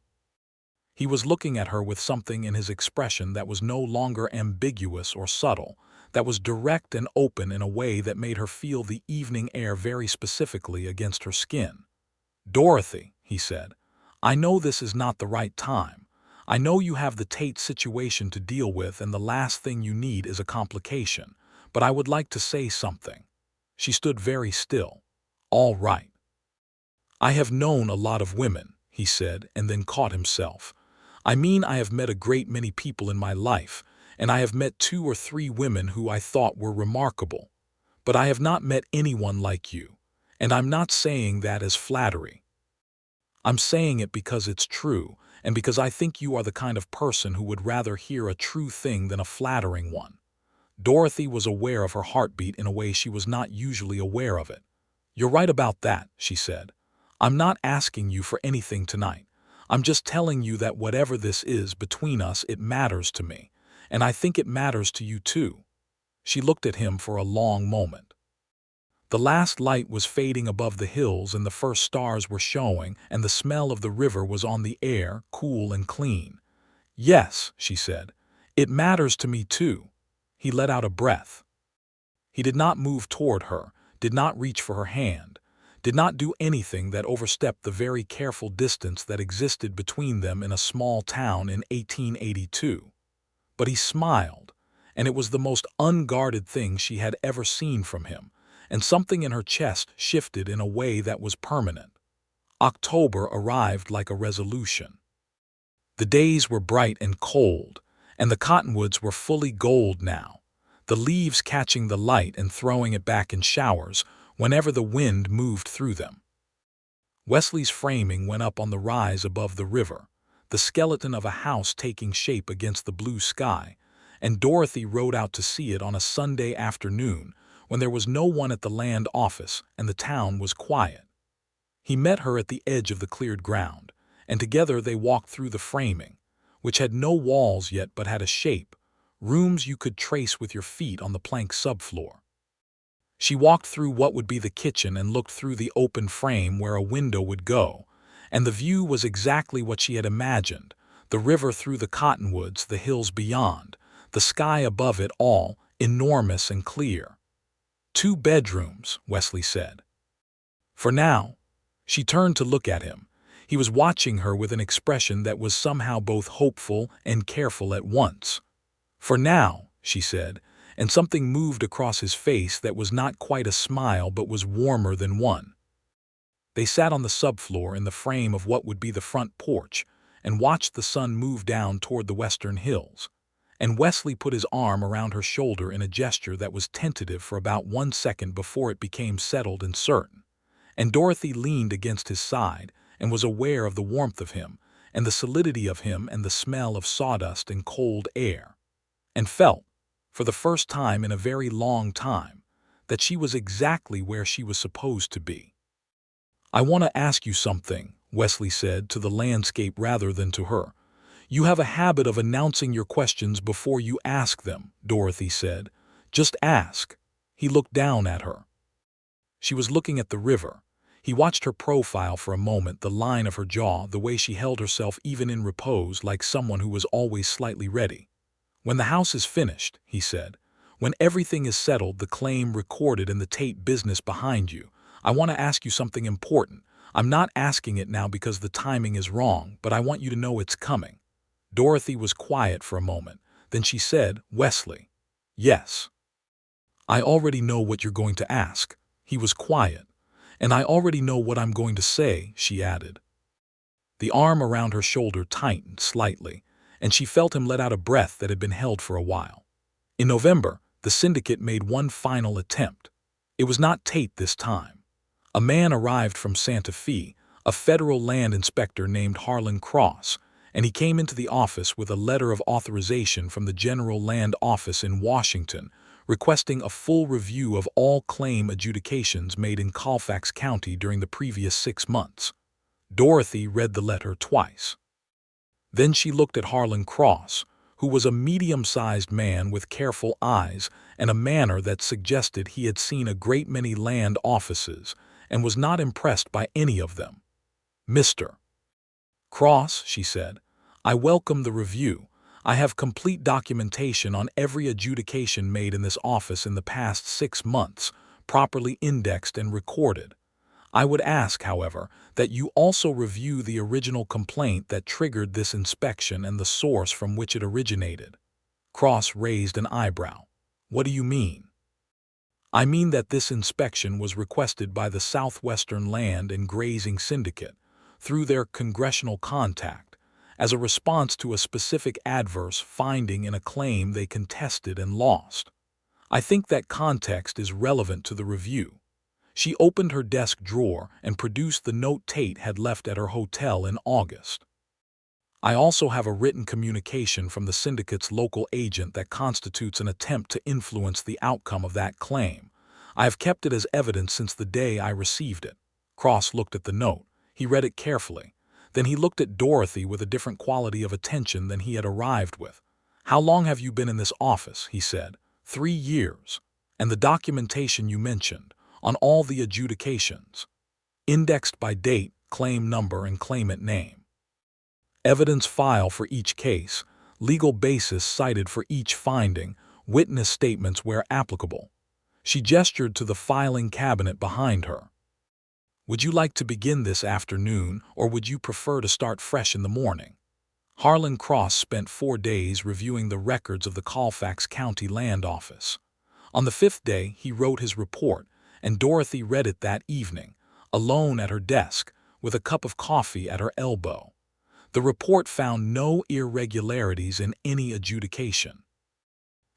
He was looking at her with something in his expression that was no longer ambiguous or subtle, that was direct and open in a way that made her feel the evening air very specifically against her skin. "Dorothy," he said, "I know this is not the right time. I know you have the Tate situation to deal with and the last thing you need is a complication, but I would like to say something." She stood very still. "All right." "I have known a lot of women," he said, and then caught himself. "I mean, I have met a great many people in my life, and I have met 2 or 3 women who I thought were remarkable. But I have not met anyone like you, and I'm not saying that as flattery. I'm saying it because it's true, and because I think you are the kind of person who would rather hear a true thing than a flattering one." Dorothy was aware of her heartbeat in a way she was not usually aware of it. "You're right about that," she said. "I'm not asking you for anything tonight. I'm just telling you that whatever this is between us, it matters to me, and I think it matters to you too." She looked at him for a long moment. The last light was fading above the hills and the first stars were showing, and the smell of the river was on the air, cool and clean. "Yes," she said, "it matters to me too." He let out a breath. He did not move toward her, did not reach for her hand, did not do anything that overstepped the very careful distance that existed between them in a small town in 1882. But he smiled, and it was the most unguarded thing she had ever seen from him, and something in her chest shifted in a way that was permanent. October arrived like a resolution. The days were bright and cold, and the cottonwoods were fully gold now, the leaves catching the light and throwing it back in showers whenever the wind moved through them. Wesley's framing went up on the rise above the river. the skeleton of a house taking shape against the blue sky, and Dorothy rode out to see it on a Sunday afternoon when there was no one at the land office and the town was quiet. He met her at the edge of the cleared ground, and together they walked through the framing, which had no walls yet but had a shape, rooms you could trace with your feet on the plank subfloor. She walked through what would be the kitchen and looked through the open frame where a window would go, and the view was exactly what she had imagined: the river through the cottonwoods, the hills beyond, the sky above it all, enormous and clear. 2 bedrooms, Wesley said. For now. She turned to look at him. He was watching her with an expression that was somehow both hopeful and careful at once. For now, she said, and something moved across his face that was not quite a smile but was warmer than one. They sat on the subfloor in the frame of what would be the front porch and watched the sun move down toward the western hills, and Wesley put his arm around her shoulder in a gesture that was tentative for about 1 second before it became settled and certain. And Dorothy leaned against his side and was aware of the warmth of him and the solidity of him and the smell of sawdust and cold air, and felt, for the first time in a very long time, that she was exactly where she was supposed to be. "I want to ask you something," Wesley said to the landscape rather than to her. "You have a habit of announcing your questions before you ask them," Dorothy said. "Just ask." He looked down at her. She was looking at the river. He watched her profile for a moment, the line of her jaw, the way she held herself even in repose, like someone who was always slightly ready. "When the house is finished," he said, "when everything is settled, the claim recorded and the tape business behind you, I want to ask you something important. I'm not asking it now because the timing is wrong, but I want you to know it's coming." Dorothy was quiet for a moment. Then she said, "Wesley." "Yes." "I already know what you're going to ask." He was quiet. "And I already know what I'm going to say," she added. The arm around her shoulder tightened slightly, and she felt him let out a breath that had been held for a while. In November, the syndicate made one final attempt. It was not Tate this time. A man arrived from Santa Fe, a federal land inspector named Harlan Cross, and he came into the office with a letter of authorization from the General Land Office in Washington, requesting a full review of all claim adjudications made in Colfax County during the previous 6 months. Dorothy read the letter twice. Then she looked at Harlan Cross, who was a medium-sized man with careful eyes and a manner that suggested he had seen a great many land offices and was not impressed by any of them. "Mr. Cross," she said, "I welcome the review. I have complete documentation on every adjudication made in this office in the past 6 months, properly indexed and recorded. I would ask, however, that you also review the original complaint that triggered this inspection and the source from which it originated." Cross raised an eyebrow. "What do you mean?" "I mean that this inspection was requested by the Southwestern Land and Grazing Syndicate, through their congressional contact, as a response to a specific adverse finding in a claim they contested and lost. I think that context is relevant to the review." She opened her desk drawer and produced the note Tate had left at her hotel in August. "I also have a written communication from the syndicate's local agent that constitutes an attempt to influence the outcome of that claim. I have kept it as evidence since the day I received it." Cross looked at the note. He read it carefully. Then he looked at Dorothy with a different quality of attention than he had arrived with. "How long have you been in this office?" he said. 3 years. "And the documentation you mentioned, on all the adjudications, indexed by date, claim number, and claimant name. Evidence file for each case, legal basis cited for each finding, witness statements where applicable." She gestured to the filing cabinet behind her. "Would you like to begin this afternoon, or would you prefer to start fresh in the morning?" Harlan Cross spent 4 days reviewing the records of the Colfax County Land Office. On the 5th day, he wrote his report, and Dorothy read it that evening, alone at her desk, with a cup of coffee at her elbow. The report found no irregularities in any adjudication.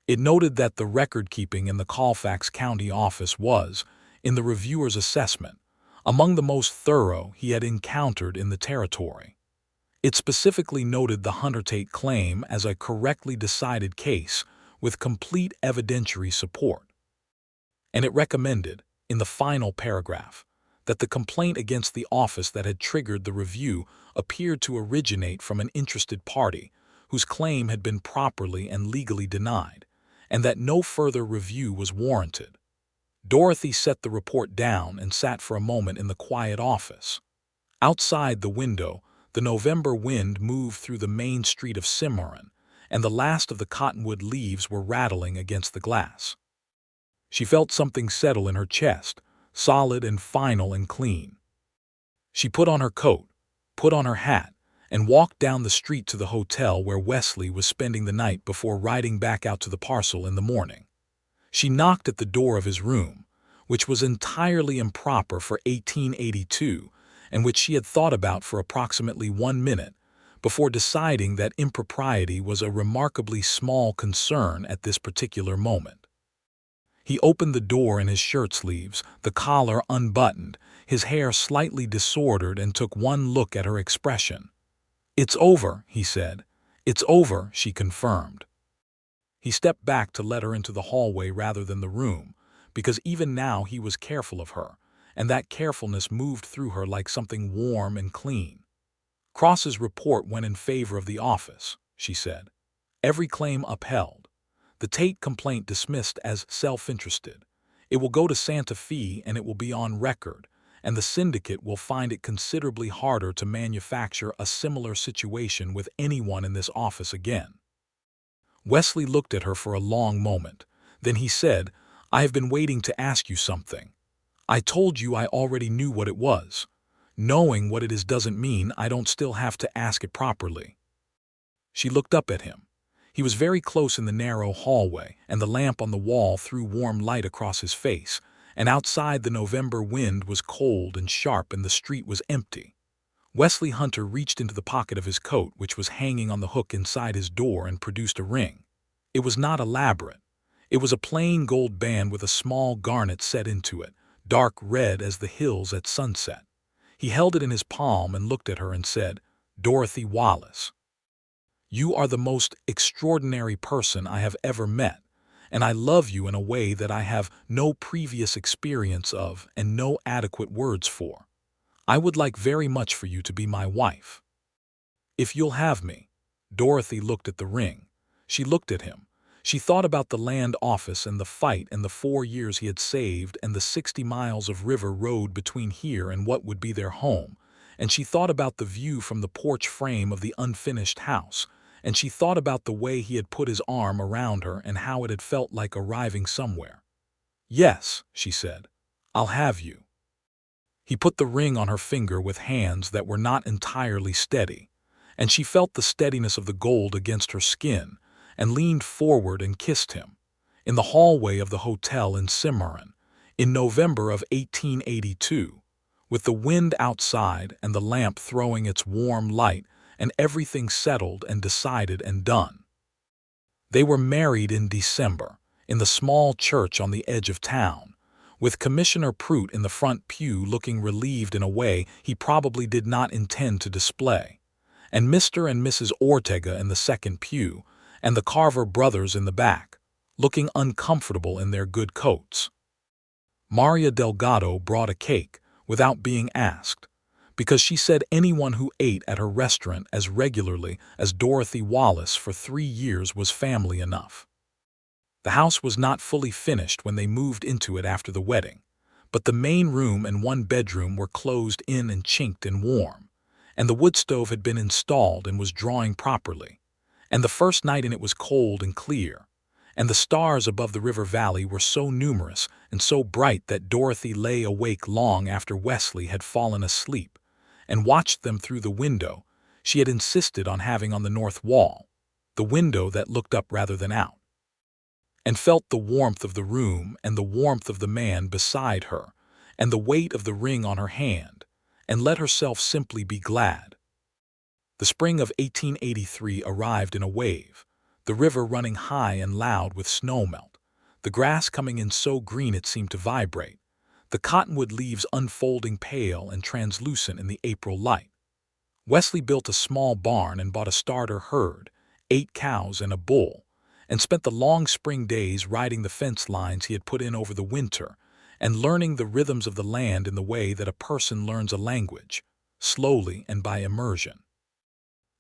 It noted that the record-keeping in the Colfax County office was, in the reviewer's assessment, among the most thorough he had encountered in the territory. It specifically noted the Hunter-Tate claim as a correctly decided case with complete evidentiary support. And it recommended, in the final paragraph, that the complaint against the office that had triggered the review appeared to originate from an interested party whose claim had been properly and legally denied, and that no further review was warranted. Dorothy set the report down and sat for a moment in the quiet office. Outside the window, the November wind moved through the main street of Cimarron, and the last of the cottonwood leaves were rattling against the glass. She felt something settle in her chest, solid and final and clean. She put on her coat, put on her hat, and walked down the street to the hotel where Wesley was spending the night before riding back out to the parcel in the morning. She knocked at the door of his room, which was entirely improper for 1882 and which she had thought about for approximately 1 minute before deciding that impropriety was a remarkably small concern at this particular moment. He opened the door in his shirt sleeves, the collar unbuttoned, his hair slightly disordered, and took one look at her expression. "It's over," he said. "It's over," she confirmed. He stepped back to let her into the hallway rather than the room, because even now he was careful of her, and that carefulness moved through her like something warm and clean. "Cross's report went in favor of the office," she said. "Every claim upheld. The Tate complaint dismissed as self-interested. It will go to Santa Fe and it will be on record, and the syndicate will find it considerably harder to manufacture a similar situation with anyone in this office again." Wesley looked at her for a long moment. Then he said, "I have been waiting to ask you something. I told you I already knew what it was. Knowing what it is doesn't mean I don't still have to ask it properly." She looked up at him. He was very close in the narrow hallway, and the lamp on the wall threw warm light across his face, and outside the November wind was cold and sharp and the street was empty. Wesley Hunter reached into the pocket of his coat, which was hanging on the hook inside his door, and produced a ring. It was not elaborate. It was a plain gold band with a small garnet set into it, dark red as the hills at sunset. He held it in his palm and looked at her and said, "Dorothy Wallace, you are the most extraordinary person I have ever met, and I love you in a way that I have no previous experience of and no adequate words for. I would like very much for you to be my wife. If you'll have me." Dorothy looked at the ring. She looked at him. She thought about the land office and the fight and the 4 years he had saved and the 60 miles of river road between here and what would be their home, and she thought about the view from the porch frame of the unfinished house, and she thought about the way he had put his arm around her and how it had felt like arriving somewhere. "Yes," she said, "I'll have you." He put the ring on her finger with hands that were not entirely steady, and she felt the steadiness of the gold against her skin, and leaned forward and kissed him, in the hallway of the hotel in Cimarron, in November of 1882, with the wind outside and the lamp throwing its warm light and everything settled and decided and done. They were married in December, in the small church on the edge of town, with Commissioner Prout in the front pew looking relieved in a way he probably did not intend to display, and Mr. and Mrs. Ortega in the second pew, and the Carver brothers in the back, looking uncomfortable in their good coats. Maria Delgado brought a cake, without being asked, because she said anyone who ate at her restaurant as regularly as Dorothy Wallace for 3 years was family enough. The house was not fully finished when they moved into it after the wedding, but the main room and 1 bedroom were closed in and chinked and warm, and the wood stove had been installed and was drawing properly, and the first night in it was cold and clear, and the stars above the river valley were so numerous and so bright that Dorothy lay awake long after Wesley had fallen asleep, and watched them through the window she had insisted on having on the north wall, the window that looked up rather than out, and felt the warmth of the room and the warmth of the man beside her and the weight of the ring on her hand, and let herself simply be glad. The spring of 1883 arrived in a wave, the river running high and loud with snowmelt, the grass coming in so green it seemed to vibrate, the cottonwood leaves unfolding pale and translucent in the April light. Wesley built a small barn and bought a starter herd, 8 cows and a bull, and spent the long spring days riding the fence lines he had put in over the winter and learning the rhythms of the land in the way that a person learns a language, slowly and by immersion.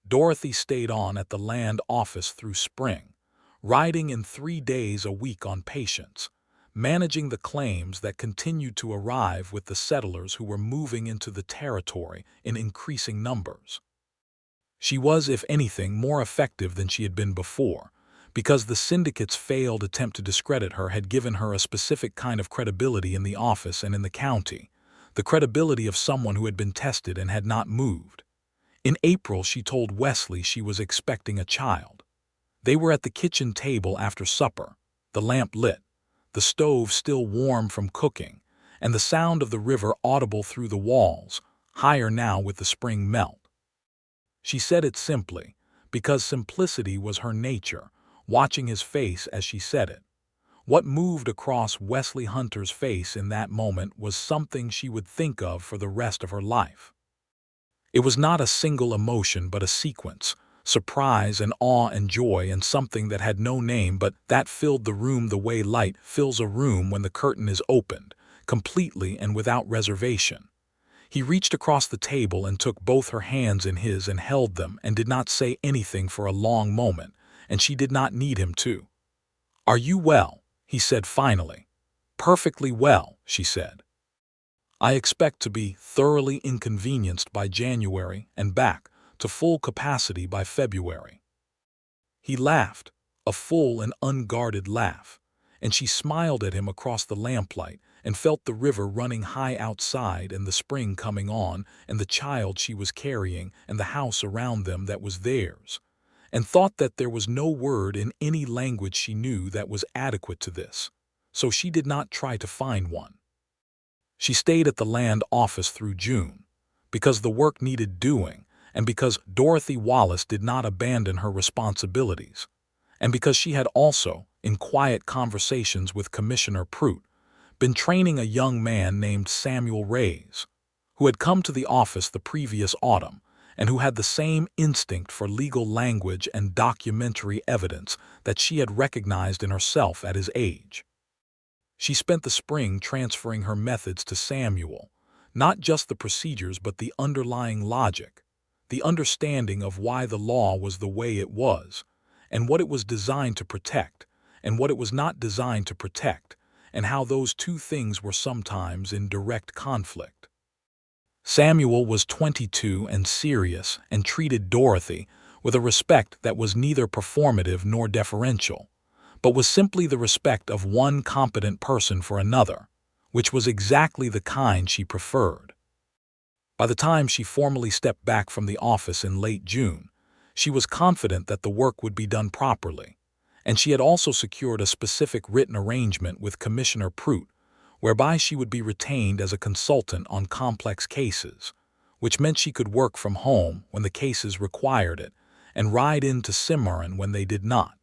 Dorothy stayed on at the land office through spring, riding in 3 days a week on patience, managing the claims that continued to arrive with the settlers who were moving into the territory in increasing numbers. She was, if anything, more effective than she had been before, because the syndicate's failed attempt to discredit her had given her a specific kind of credibility in the office and in the county, the credibility of someone who had been tested and had not moved. In April, she told Wesley she was expecting a child. They were at the kitchen table after supper, the lamp lit, the stove still warm from cooking, and the sound of the river audible through the walls, higher now with the spring melt. She said it simply, because simplicity was her nature, watching his face as she said it. What moved across Wesley Hunter's face in that moment was something she would think of for the rest of her life. It was not a single emotion but a sequence, surprise and awe and joy and something that had no name but that filled the room the way light fills a room when the curtain is opened, completely and without reservation. He reached across the table and took both her hands in his and held them and did not say anything for a long moment, and she did not need him to. "Are you well?" he said finally. "Perfectly well," she said. "I expect to be thoroughly inconvenienced by January and back to full capacity by February." He laughed, a full and unguarded laugh, and she smiled at him across the lamplight and felt the river running high outside and the spring coming on and the child she was carrying and the house around them that was theirs, and thought that there was no word in any language she knew that was adequate to this, so she did not try to find one. She stayed at the land office through June, because the work needed doing, and because Dorothy Wallace did not abandon her responsibilities, and because she had also, in quiet conversations with Commissioner Prout, been training a young man named Samuel Reyes, who had come to the office the previous autumn and who had the same instinct for legal language and documentary evidence that she had recognized in herself at his age. She spent the spring transferring her methods to Samuel, not just the procedures but the underlying logic, the understanding of why the law was the way it was, and what it was designed to protect, and what it was not designed to protect, and how those two things were sometimes in direct conflict. Samuel was 22 and serious and treated Dorothy with a respect that was neither performative nor deferential, but was simply the respect of one competent person for another, which was exactly the kind she preferred. By the time she formally stepped back from the office in late June, she was confident that the work would be done properly, and she had also secured a specific written arrangement with Commissioner Prout, whereby she would be retained as a consultant on complex cases, which meant she could work from home when the cases required it and ride into Cimarron when they did not.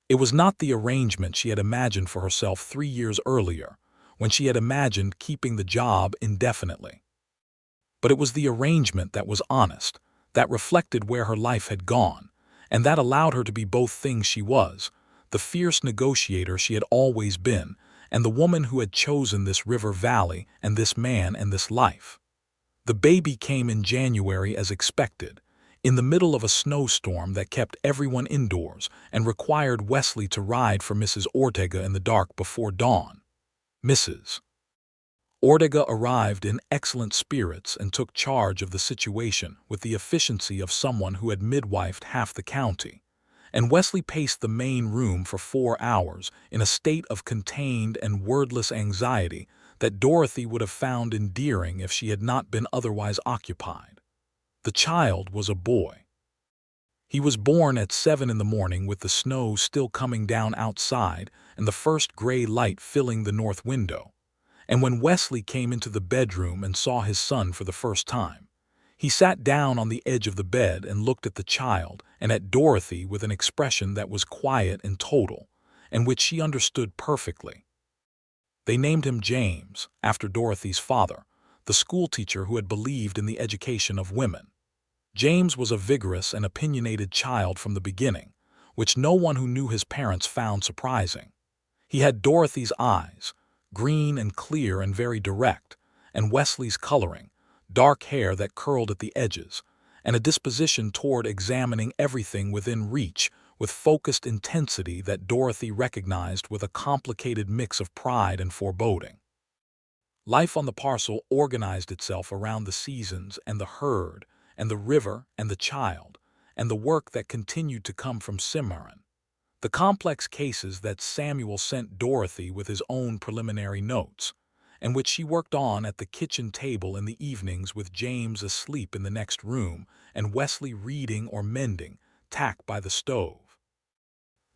It was not the arrangement she had imagined for herself 3 years earlier, when she had imagined keeping the job indefinitely. But it was the arrangement that was honest, that reflected where her life had gone, and that allowed her to be both things she was, the fierce negotiator she had always been, and the woman who had chosen this river valley and this man and this life. The baby came in January as expected, in the middle of a snowstorm that kept everyone indoors and required Wesley to ride for Mrs. Ortega in the dark before dawn. Mrs. Ortega arrived in excellent spirits and took charge of the situation with the efficiency of someone who had midwifed half the county, and Wesley paced the main room for 4 hours in a state of contained and wordless anxiety that Dorothy would have found endearing if she had not been otherwise occupied. The child was a boy. He was born at 7 in the morning with the snow still coming down outside and the first gray light filling the north window. And when Wesley came into the bedroom and saw his son for the first time, he sat down on the edge of the bed and looked at the child and at Dorothy with an expression that was quiet and total, and which she understood perfectly. They named him James, after Dorothy's father, the schoolteacher who had believed in the education of women. James was a vigorous and opinionated child from the beginning, which no one who knew his parents found surprising. He had Dorothy's eyes, green and clear and very direct, and Wesley's coloring, dark hair that curled at the edges, and a disposition toward examining everything within reach with focused intensity that Dorothy recognized with a complicated mix of pride and foreboding. Life on the parcel organized itself around the seasons and the herd and the river and the child and the work that continued to come from Cimarron. The complex cases that Samuel sent Dorothy with his own preliminary notes, and which she worked on at the kitchen table in the evenings with James asleep in the next room and Wesley reading or mending tack by the stove.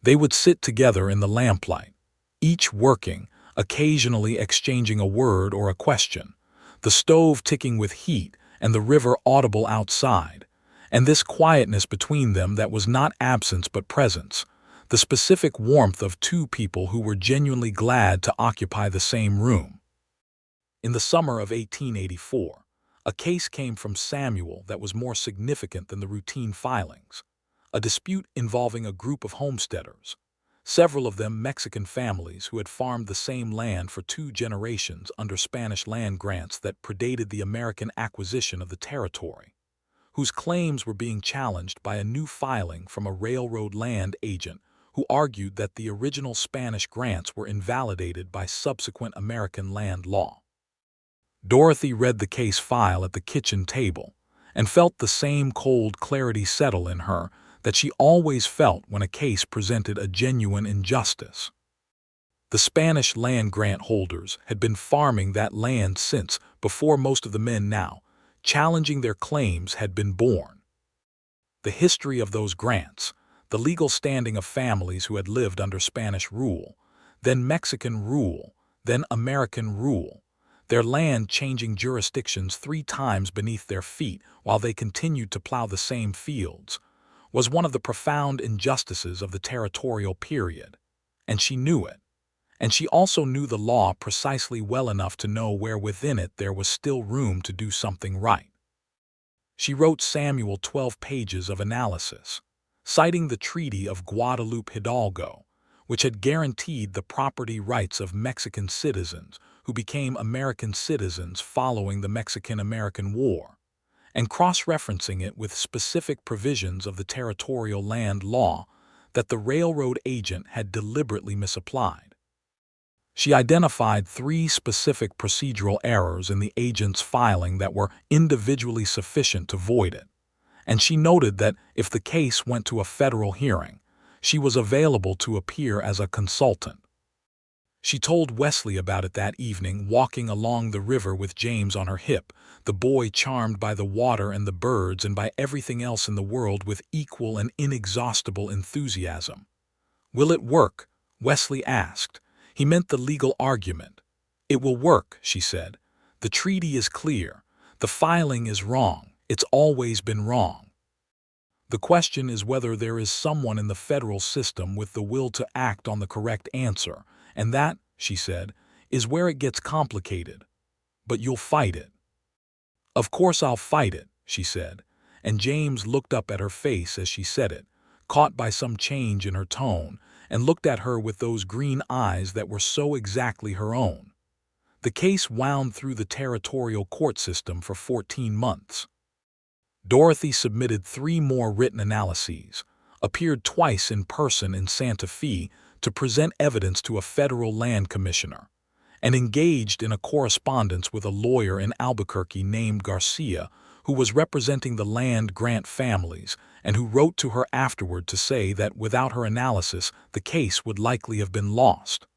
They would sit together in the lamplight, each working, occasionally exchanging a word or a question, the stove ticking with heat and the river audible outside, and this quietness between them that was not absence but presence, the specific warmth of two people who were genuinely glad to occupy the same room. In the summer of 1884, a case came from Samuel that was more significant than the routine filings, a dispute involving a group of homesteaders, several of them Mexican families who had farmed the same land for 2 generations under Spanish land grants that predated the American acquisition of the territory, whose claims were being challenged by a new filing from a railroad land agent who argued that the original Spanish grants were invalidated by subsequent American land law. Dorothy read the case file at the kitchen table and felt the same cold clarity settle in her that she always felt when a case presented a genuine injustice. The Spanish land grant holders had been farming that land since before most of the men now challenging their claims had been born. The history of those grants, the legal standing of families who had lived under Spanish rule, then Mexican rule, then American rule, their land changing jurisdictions 3 times beneath their feet while they continued to plow the same fields, was one of the profound injustices of the territorial period, and she knew it. And she also knew the law precisely well enough to know where within it there was still room to do something right. She wrote Samuel 12 pages of analysis, citing the Treaty of Guadalupe Hidalgo, which had guaranteed the property rights of Mexican citizens who became American citizens following the Mexican-American War, and cross-referencing it with specific provisions of the territorial land law that the railroad agent had deliberately misapplied. She identified 3 specific procedural errors in the agent's filing that were individually sufficient to void it, and she noted that if the case went to a federal hearing, she was available to appear as a consultant. She told Wesley about it that evening, walking along the river with James on her hip, the boy charmed by the water and the birds and by everything else in the world with equal and inexhaustible enthusiasm. "Will it work?" Wesley asked. He meant the legal argument. "It will work," she said. "The treaty is clear. The filing is wrong. It's always been wrong. The question is whether there is someone in the federal system with the will to act on the correct answer, and that," she said, "is where it gets complicated. But you'll fight it." "Of course I'll fight it," she said, and James looked up at her face as she said it, caught by some change in her tone, and looked at her with those green eyes that were so exactly her own. The case wound through the territorial court system for 14 months. Dorothy submitted 3 more written analyses, appeared twice in person in Santa Fe to present evidence to a federal land commissioner, and engaged in a correspondence with a lawyer in Albuquerque named Garcia, who was representing the land grant families and who wrote to her afterward to say that without her analysis the case would likely have been lost.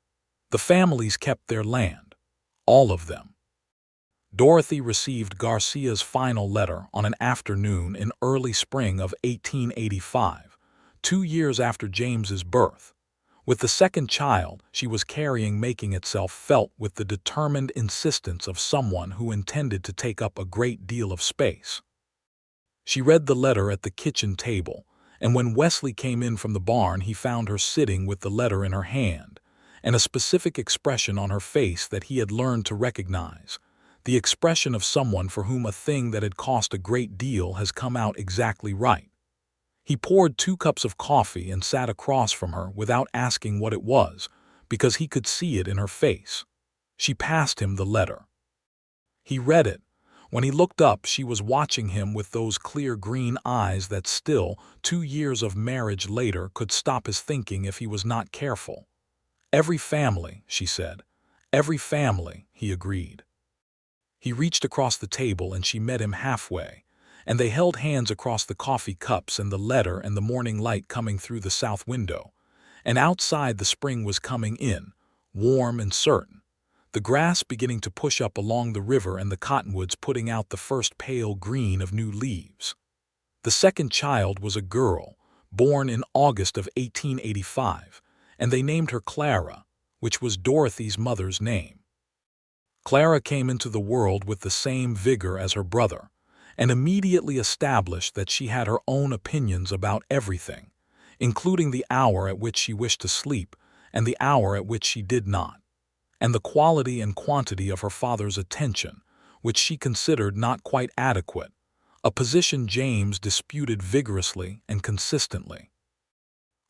The families kept their land, all of them. Dorothy received Garcia's final letter on an afternoon in early spring of 1885, 2 years after James's birth. With the second child she was carrying making itself felt with the determined insistence of someone who intended to take up a great deal of space. She read the letter at the kitchen table, and when Wesley came in from the barn he found her sitting with the letter in her hand, and a specific expression on her face that he had learned to recognize, the expression of someone for whom a thing that had cost a great deal has come out exactly right. He poured 2 cups of coffee and sat across from her without asking what it was, because he could see it in her face. She passed him the letter. He read it. When he looked up, she was watching him with those clear green eyes that still, 2 years of marriage later, could stop his thinking if he was not careful. "Every family," she said. "Every family," he agreed. He reached across the table and she met him halfway, and they held hands across the coffee cups and the letter and the morning light coming through the south window. And outside the spring was coming in, warm and certain, the grass beginning to push up along the river and the cottonwoods putting out the first pale green of new leaves. The second child was a girl, born in August of 1885, and they named her Clara, which was Dorothy's mother's name. Clara came into the world with the same vigor as her brother, and immediately established that she had her own opinions about everything, including the hour at which she wished to sleep and the hour at which she did not, and the quality and quantity of her father's attention, which she considered not quite adequate, a position James disputed vigorously and consistently.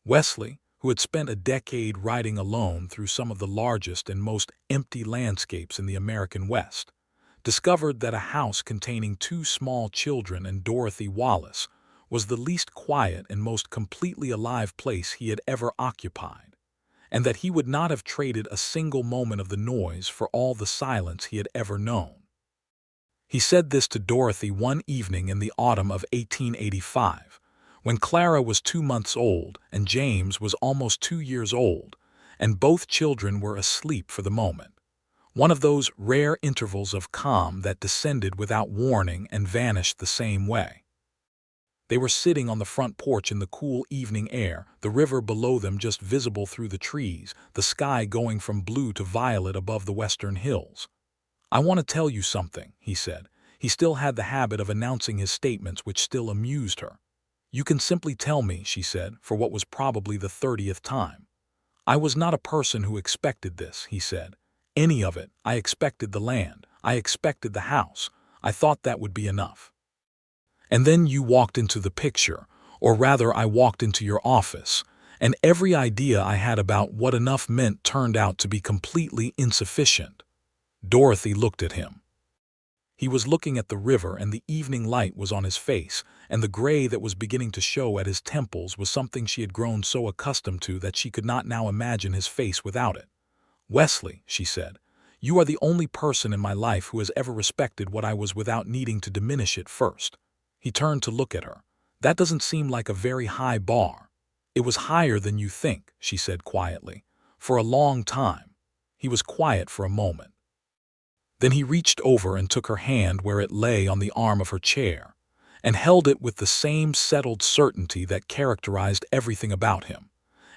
Wesley, who had spent a decade riding alone through some of the largest and most empty landscapes in the American West, discovered that a house containing 2 small children and Dorothy Wallace was the least quiet and most completely alive place he had ever occupied, and that he would not have traded a single moment of the noise for all the silence he had ever known. He said this to Dorothy one evening in the autumn of 1885, when Clara was 2 months old and James was almost 2 years old, and both children were asleep for the moment. One of those rare intervals of calm that descended without warning and vanished the same way. They were sitting on the front porch in the cool evening air, the river below them just visible through the trees, the sky going from blue to violet above the western hills. "I want to tell you something," he said. He still had the habit of announcing his statements, which still amused her. "You can simply tell me," she said, for what was probably the 30th time. "I was not a person who expected this," he said. "Any of it. I expected the land. I expected the house. I thought that would be enough. And then you walked into the picture, or rather I walked into your office, and every idea I had about what enough meant turned out to be completely insufficient." Dorothy looked at him. He was looking at the river, and the evening light was on his face, and the gray that was beginning to show at his temples was something she had grown so accustomed to that she could not now imagine his face without it. "Wesley," she said, "you are the only person in my life who has ever respected what I was without needing to diminish it first." He turned to look at her. "That doesn't seem like a very high bar." "It was higher than you think," she said quietly. "For a long time." He was quiet for a moment. Then he reached over and took her hand where it lay on the arm of her chair, and held it with the same settled certainty that characterized everything about him.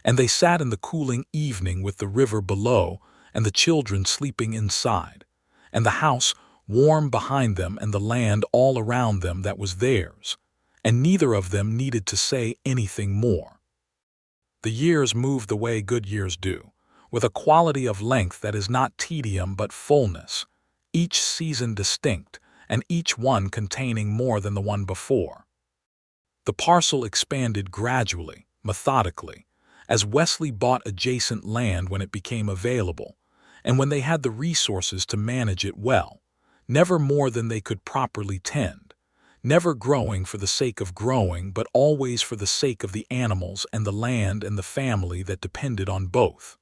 And they sat in the cooling evening with the river below and the children sleeping inside, and the house warm behind them and the land all around them that was theirs, and neither of them needed to say anything more. The years moved the way good years do, with a quality of length that is not tedium but fullness, each season distinct, and each one containing more than the one before. The parcel expanded gradually, methodically, as Wesley bought adjacent land when it became available, and when they had the resources to manage it well, never more than they could properly tend, never growing for the sake of growing, but always for the sake of the animals and the land and the family that depended on both.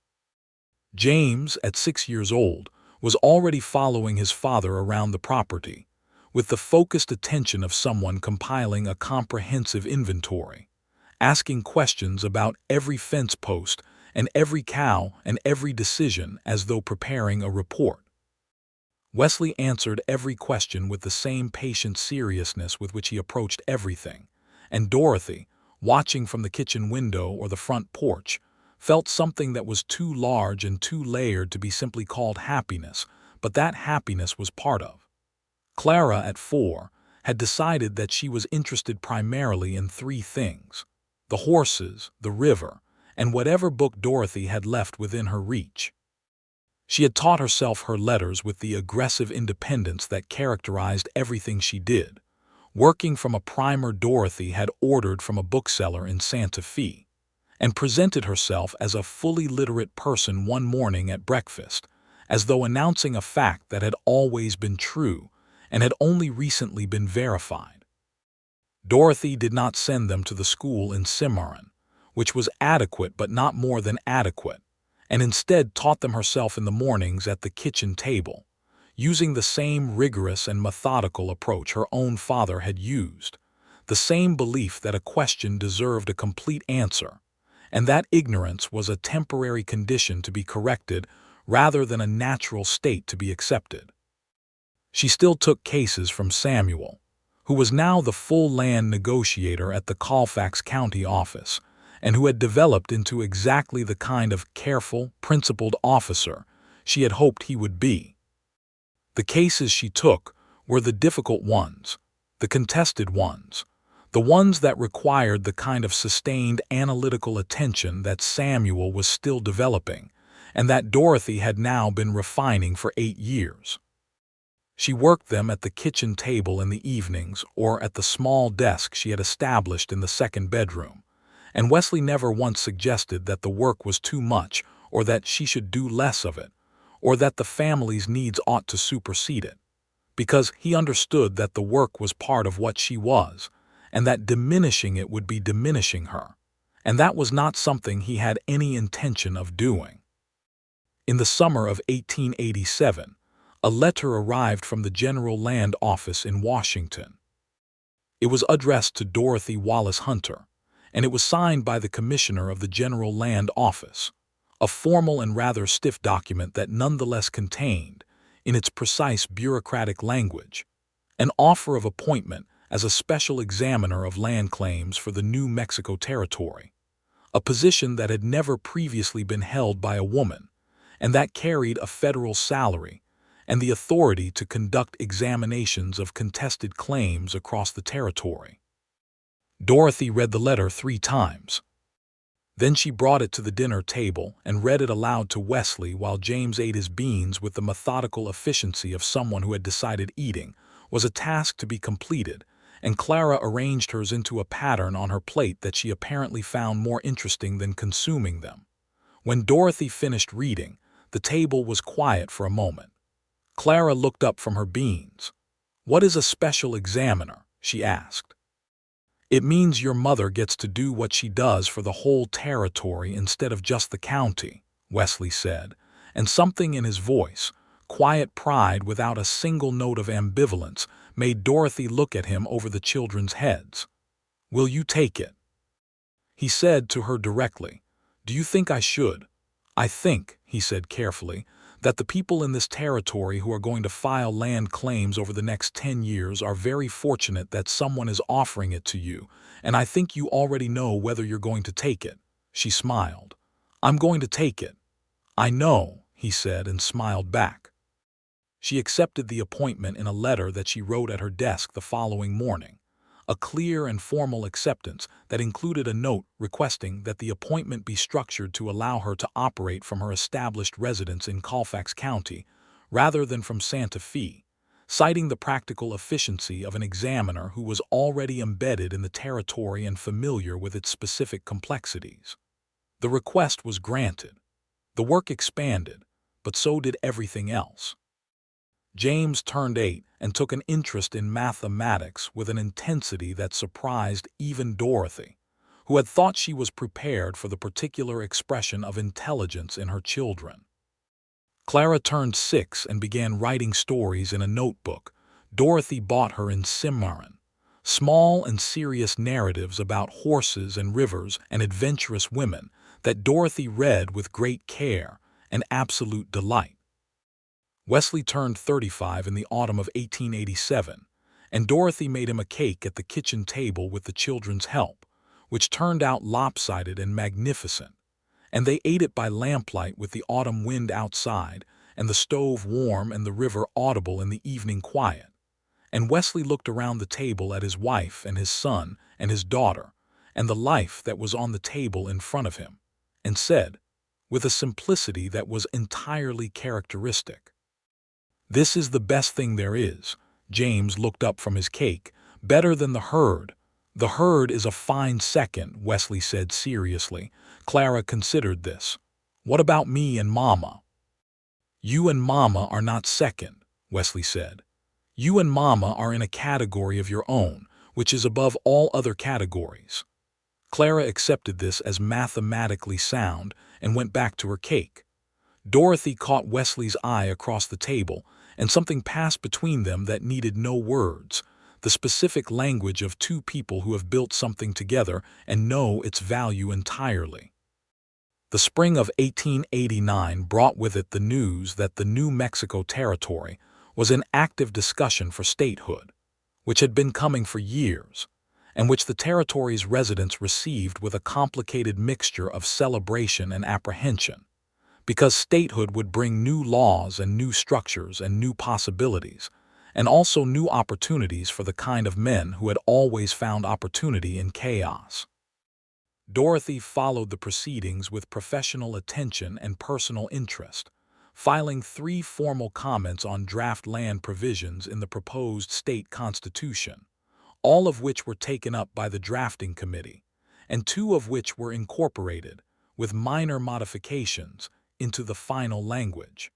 James, at 6 years old, was already following his father around the property, with the focused attention of someone compiling a comprehensive inventory, asking questions about every fence post and every cow and every decision as though preparing a report. Wesley answered every question with the same patient seriousness with which he approached everything, and Dorothy, watching from the kitchen window or the front porch, felt something that was too large and too layered to be simply called happiness, but that happiness was part of. Clara, at 4, had decided that she was interested primarily in 3 things: the horses, the river, and whatever book Dorothy had left within her reach. She had taught herself her letters with the aggressive independence that characterized everything she did, working from a primer Dorothy had ordered from a bookseller in Santa Fe, and presented herself as a fully literate person one morning at breakfast, as though announcing a fact that had always been true and had only recently been verified. Dorothy did not send them to the school in Cimarron, which was adequate but not more than adequate, and instead taught them herself in the mornings at the kitchen table, using the same rigorous and methodical approach her own father had used, the same belief that a question deserved a complete answer, and that ignorance was a temporary condition to be corrected rather than a natural state to be accepted. She still took cases from Samuel, who was now the full land negotiator at the Colfax County office, and who had developed into exactly the kind of careful, principled officer she had hoped he would be. The cases she took were the difficult ones, the contested ones, the ones that required the kind of sustained analytical attention that Samuel was still developing, and that Dorothy had now been refining for 8 years. She worked them at the kitchen table in the evenings or at the small desk she had established in the second bedroom, and Wesley never once suggested that the work was too much or that she should do less of it, or that the family's needs ought to supersede it, because he understood that the work was part of what she was, and that diminishing it would be diminishing her, and that was not something he had any intention of doing. In the summer of 1887, a letter arrived from the General Land Office in Washington. It was addressed to Dorothy Wallace Hunter, and it was signed by the Commissioner of the General Land Office, a formal and rather stiff document that nonetheless contained, in its precise bureaucratic language, an offer of appointment as a special examiner of land claims for the New Mexico Territory, a position that had never previously been held by a woman, and that carried a federal salary and the authority to conduct examinations of contested claims across the territory. Dorothy read the letter 3 times. Then she brought it to the dinner table and read it aloud to Wesley while James ate his beans with the methodical efficiency of someone who had decided eating was a task to be completed, and Clara arranged hers into a pattern on her plate that she apparently found more interesting than consuming them. When Dorothy finished reading, the table was quiet for a moment. Clara looked up from her beans. "What is a special examiner?" she asked. "It means your mother gets to do what she does for the whole territory instead of just the county," Wesley said, and something in his voice, quiet pride without a single note of ambivalence, made Dorothy look at him over the children's heads. "Will you take it?" He said to her directly, "Do you think I should?" "I think," he said carefully, "that the people in this territory who are going to file land claims over the next 10 years are very fortunate that someone is offering it to you, and I think you already know whether you're going to take it." She smiled. "I'm going to take it." "I know," he said, and smiled back. She accepted the appointment in a letter that she wrote at her desk the following morning, a clear and formal acceptance that included a note requesting that the appointment be structured to allow her to operate from her established residence in Colfax County rather than from Santa Fe, citing the practical efficiency of an examiner who was already embedded in the territory and familiar with its specific complexities. The request was granted. The work expanded, but so did everything else. James turned 8 and took an interest in mathematics with an intensity that surprised even Dorothy, who had thought she was prepared for the particular expression of intelligence in her children. Clara turned 6 and began writing stories in a notebook Dorothy bought her in Cimarron, small and serious narratives about horses and rivers and adventurous women that Dorothy read with great care and absolute delight. Wesley turned 35 in the autumn of 1887, and Dorothy made him a cake at the kitchen table with the children's help, which turned out lopsided and magnificent, and they ate it by lamplight with the autumn wind outside and the stove warm and the river audible in the evening quiet. And Wesley looked around the table at his wife and his son and his daughter and the life that was on the table in front of him, and said, with a simplicity that was entirely characteristic. "This is the best thing there is." James looked up from his cake. "Better than the herd." "The herd is a fine second," Wesley said seriously. Clara considered this. "What about me and Mama?" "You and Mama are not second," Wesley said. "You and Mama are in a category of your own, which is above all other categories." Clara accepted this as mathematically sound and went back to her cake. Dorothy caught Wesley's eye across the table, and something passed between them that needed no words, the specific language of two people who have built something together and know its value entirely. The spring of 1889 brought with it the news that the New Mexico Territory was in active discussion for statehood, which had been coming for years, and which the territory's residents received with a complicated mixture of celebration and apprehension, because statehood would bring new laws and new structures and new possibilities, and also new opportunities for the kind of men who had always found opportunity in chaos. Dorothy followed the proceedings with professional attention and personal interest, filing 3 formal comments on draft land provisions in the proposed state constitution, all of which were taken up by the drafting committee, and 2 of which were incorporated, with minor modifications, into the final language.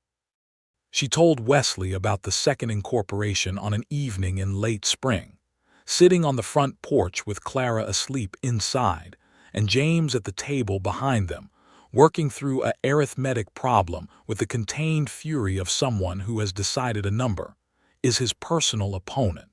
She told Wesley about the second incorporation on an evening in late spring, sitting on the front porch with Clara asleep inside, and James at the table behind them, working through an arithmetic problem with the contained fury of someone who has decided a number is his personal opponent.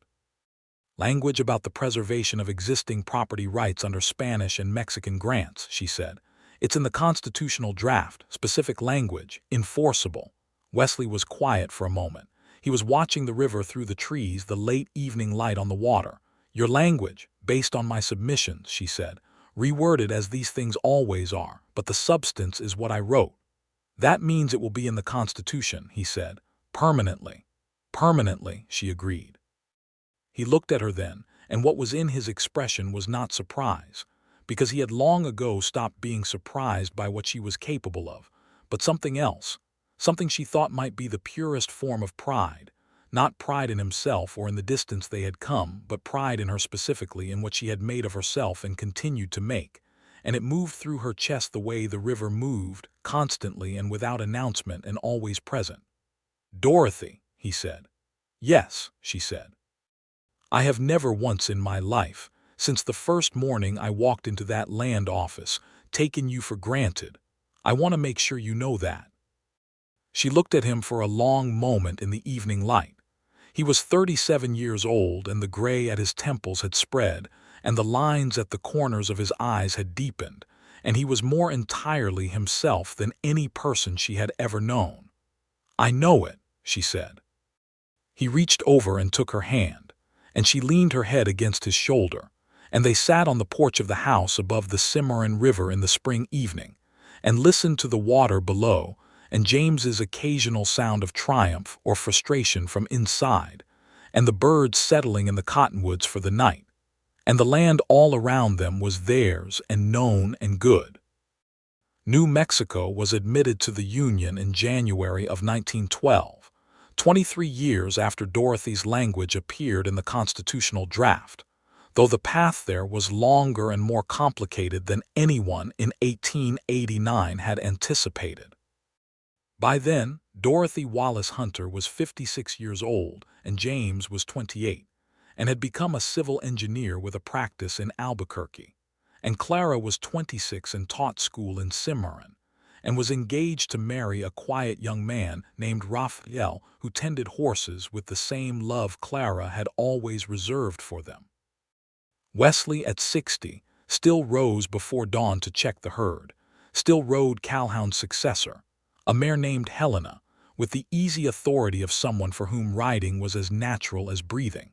"Language about the preservation of existing property rights under Spanish and Mexican grants," she said. "It's in the constitutional draft, specific language, enforceable." Wesley was quiet for a moment. He was watching the river through the trees, the late evening light on the water. "Your language, based on my submissions," she said, "reworded as these things always are, but the substance is what I wrote." "That means it will be in the Constitution," he said. "Permanently." "Permanently," she agreed. He looked at her then, and what was in his expression was not surprise, because he had long ago stopped being surprised by what she was capable of, but something else, something she thought might be the purest form of pride, not pride in himself or in the distance they had come, but pride in her specifically, in what she had made of herself and continued to make, and it moved through her chest the way the river moved, constantly and without announcement and always present. "Dorothy," he said. "Yes," she said. "I have never once in my life, since the first morning I walked into that land office, taken you for granted. I want to make sure you know that." She looked at him for a long moment in the evening light. He was 37 years old, and the gray at his temples had spread, and the lines at the corners of his eyes had deepened, and he was more entirely himself than any person she had ever known. "I know it," she said. He reached over and took her hand, and she leaned her head against his shoulder, and they sat on the porch of the house above the Cimarron River in the spring evening, and listened to the water below, and James's occasional sound of triumph or frustration from inside, and the birds settling in the cottonwoods for the night, and the land all around them was theirs and known and good. New Mexico was admitted to the Union in January of 1912, 23 years after Dorothy's language appeared in the constitutional draft, though the path there was longer and more complicated than anyone in 1889 had anticipated. By then, Dorothy Wallace Hunter was 56 years old and James was 28, and had become a civil engineer with a practice in Albuquerque, and Clara was 26 and taught school in Cimarron, and was engaged to marry a quiet young man named Raphael who tended horses with the same love Clara had always reserved for them. Wesley, at 60, still rose before dawn to check the herd, still rode Calhoun's successor, a mare named Helena, with the easy authority of someone for whom riding was as natural as breathing.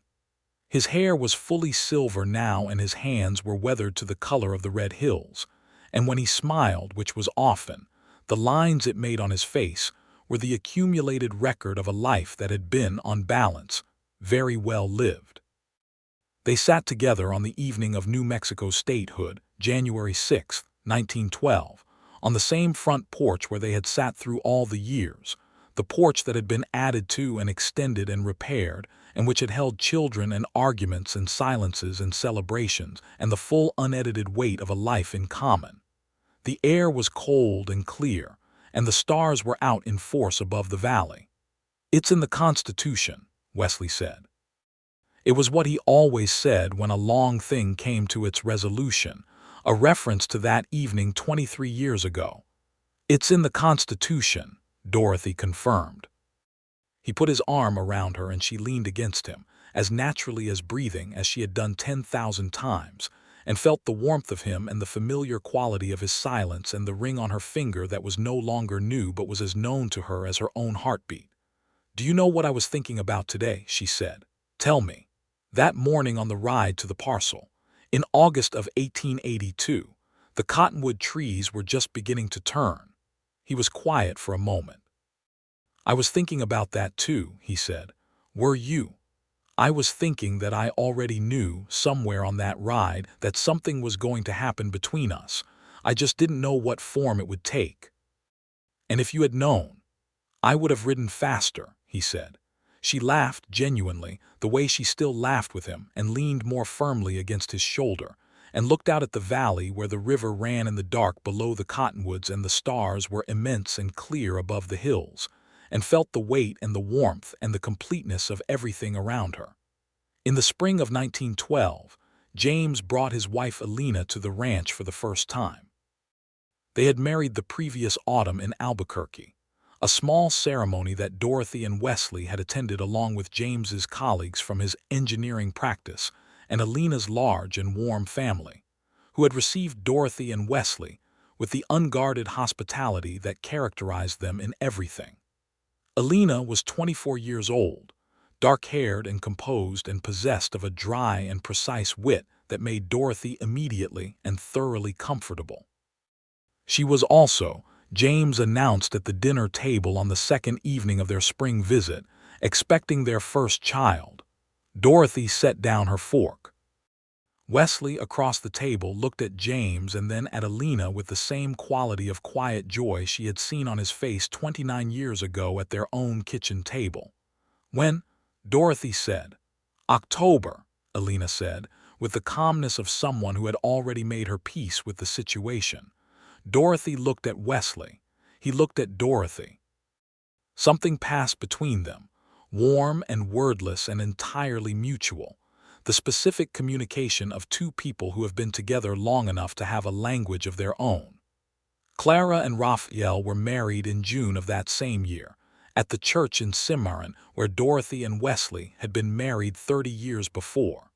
His hair was fully silver now, and his hands were weathered to the color of the red hills, and when he smiled, which was often, the lines it made on his face were the accumulated record of a life that had been, on balance, very well lived. They sat together on the evening of New Mexico statehood, January 6, 1912, on the same front porch where they had sat through all the years, the porch that had been added to and extended and repaired, and which had held children and arguments and silences and celebrations and the full unedited weight of a life in common. The air was cold and clear, and the stars were out in force above the valley. "It's in the Constitution," Wesley said. It was what he always said when a long thing came to its resolution, a reference to that evening 23 years ago. "It's in the Constitution," Dorothy confirmed. He put his arm around her and she leaned against him, as naturally as breathing as she had done 10,000 times, and felt the warmth of him and the familiar quality of his silence and the ring on her finger that was no longer new but was as known to her as her own heartbeat. "Do you know what I was thinking about today?" she said. "Tell me." That morning on the ride to the parcel, in August of 1882, the cottonwood trees were just beginning to turn. He was quiet for a moment. "I was thinking about that too," he said. "Were you?" "I was thinking that I already knew, somewhere on that ride, that something was going to happen between us. I just didn't know what form it would take." "And if you had known?" "I would have ridden faster," he said. She laughed genuinely, the way she still laughed with him, and leaned more firmly against his shoulder, and looked out at the valley where the river ran in the dark below the cottonwoods and the stars were immense and clear above the hills, and felt the weight and the warmth and the completeness of everything around her. In the spring of 1912, James brought his wife Alina to the ranch for the first time. They had married the previous autumn in Albuquerque, a small ceremony that Dorothy and Wesley had attended along with James's colleagues from his engineering practice and Alina's large and warm family, who had received Dorothy and Wesley with the unguarded hospitality that characterized them in everything. Alina was 24 years old, dark-haired and composed and possessed of a dry and precise wit that made Dorothy immediately and thoroughly comfortable. She was also, James announced at the dinner table on the second evening of their spring visit, expecting their first child. Dorothy set down her fork. Wesley, across the table, looked at James and then at Alina with the same quality of quiet joy she had seen on his face 29 years ago at their own kitchen table. "When?" Dorothy said. "October," Alina said, with the calmness of someone who had already made her peace with the situation. Dorothy looked at Wesley. He looked at Dorothy. Something passed between them, warm and wordless and entirely mutual, the specific communication of two people who have been together long enough to have a language of their own. Clara and Raphael were married in June of that same year, at the church in Cimarron where Dorothy and Wesley had been married 30 years before.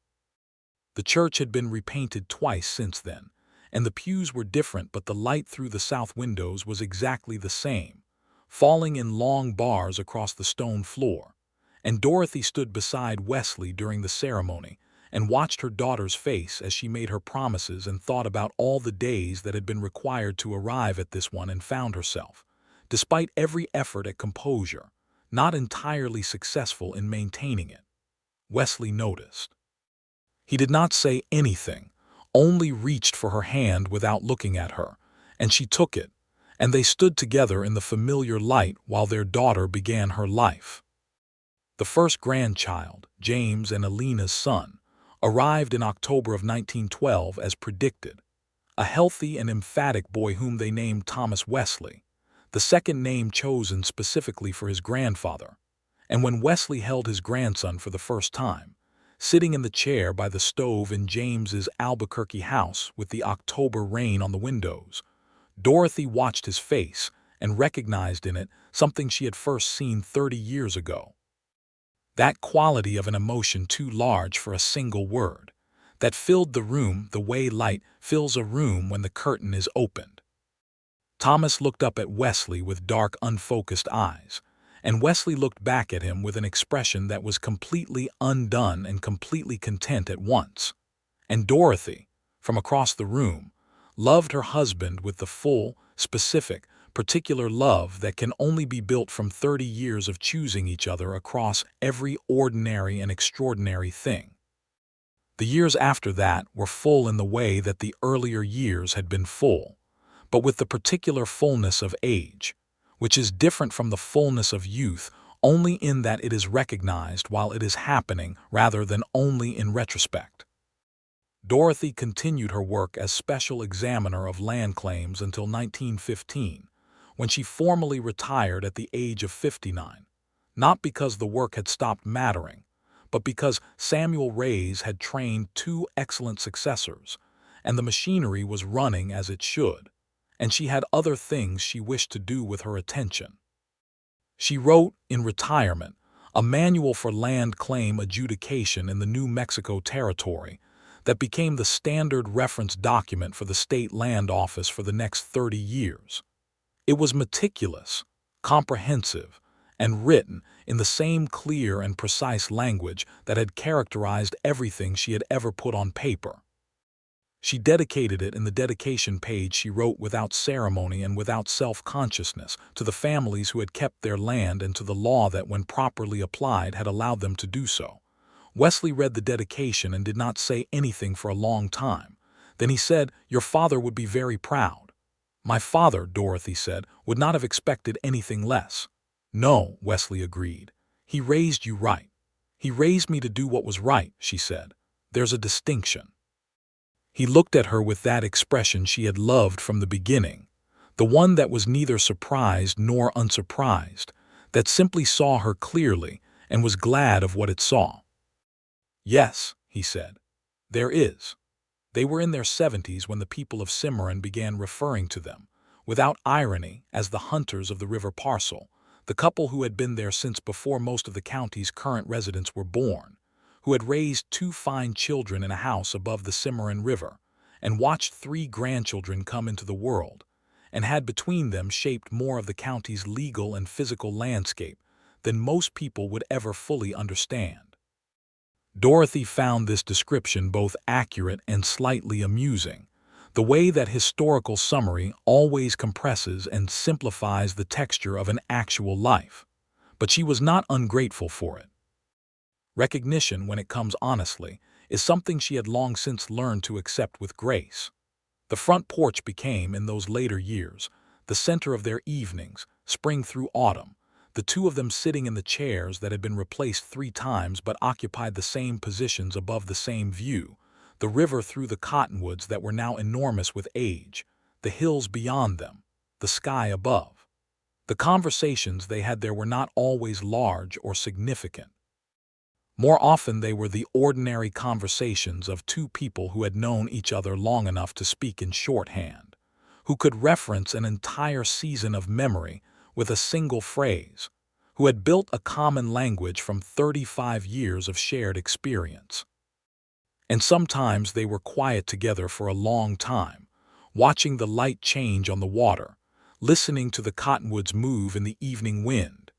The church had been repainted twice since then, and the pews were different, but the light through the south windows was exactly the same, falling in long bars across the stone floor, and Dorothy stood beside Wesley during the ceremony and watched her daughter's face as she made her promises and thought about all the days that had been required to arrive at this one, and found herself, despite every effort at composure, not entirely successful in maintaining it. Wesley noticed. He did not say anything, only reached for her hand without looking at her, and she took it, and they stood together in the familiar light while their daughter began her life. The first grandchild, James and Alina's son, arrived in October of 1912 as predicted, a healthy and emphatic boy whom they named Thomas Wesley, the second name chosen specifically for his grandfather. And when Wesley held his grandson for the first time, sitting in the chair by the stove in James's Albuquerque house with the October rain on the windows, Dorothy watched his face and recognized in it something she had first seen 30 years ago. That quality of an emotion too large for a single word, that filled the room the way light fills a room when the curtain is opened. Thomas looked up at Wesley with dark, unfocused eyes, and Wesley looked back at him with an expression that was completely undone and completely content at once. And Dorothy, from across the room, loved her husband with the full, specific, particular love that can only be built from 30 years of choosing each other across every ordinary and extraordinary thing. The years after that were full in the way that the earlier years had been full, but with the particular fullness of age, which is different from the fullness of youth only in that it is recognized while it is happening rather than only in retrospect. Dorothy continued her work as special examiner of land claims until 1915, when she formally retired at the age of 59, not because the work had stopped mattering, but because Samuel Reyes had trained two excellent successors, and the machinery was running as it should, and she had other things she wished to do with her attention. She wrote, in retirement, a manual for land claim adjudication in the New Mexico Territory that became the standard reference document for the state land office for the next 30 years. It was meticulous, comprehensive, and written in the same clear and precise language that had characterized everything she had ever put on paper. She dedicated it in the dedication page she wrote without ceremony and without self-consciousness to the families who had kept their land and to the law that, when properly applied, had allowed them to do so. Wesley read the dedication and did not say anything for a long time. Then he said, "Your father would be very proud." "My father," Dorothy said, "would not have expected anything less." "No," Wesley agreed. "He raised you right. He raised me to do what was right," she said. "There's a distinction." He looked at her with that expression she had loved from the beginning, the one that was neither surprised nor unsurprised, that simply saw her clearly and was glad of what it saw. "Yes," he said, "there is." They were in their 70s when the people of Cimarron began referring to them, without irony, as the Hunters of the river Parcel, the couple who had been there since before most of the county's current residents were born, who had raised two fine children in a house above the Cimarron River, and watched three grandchildren come into the world, and had between them shaped more of the county's legal and physical landscape than most people would ever fully understand. Dorothy found this description both accurate and slightly amusing, the way that historical summary always compresses and simplifies the texture of an actual life, but she was not ungrateful for it. Recognition, when it comes honestly, is something she had long since learned to accept with grace. The front porch became, in those later years, the center of their evenings, spring through autumn, the two of them sitting in the chairs that had been replaced 3 times but occupied the same positions above the same view, the river through the cottonwoods that were now enormous with age, the hills beyond them, the sky above. The conversations they had there were not always large or significant. More often they were the ordinary conversations of two people who had known each other long enough to speak in shorthand, who could reference an entire season of memory with a single phrase, who had built a common language from 35 years of shared experience. And sometimes they were quiet together for a long time, watching the light change on the water, listening to the cottonwoods move in the evening wind,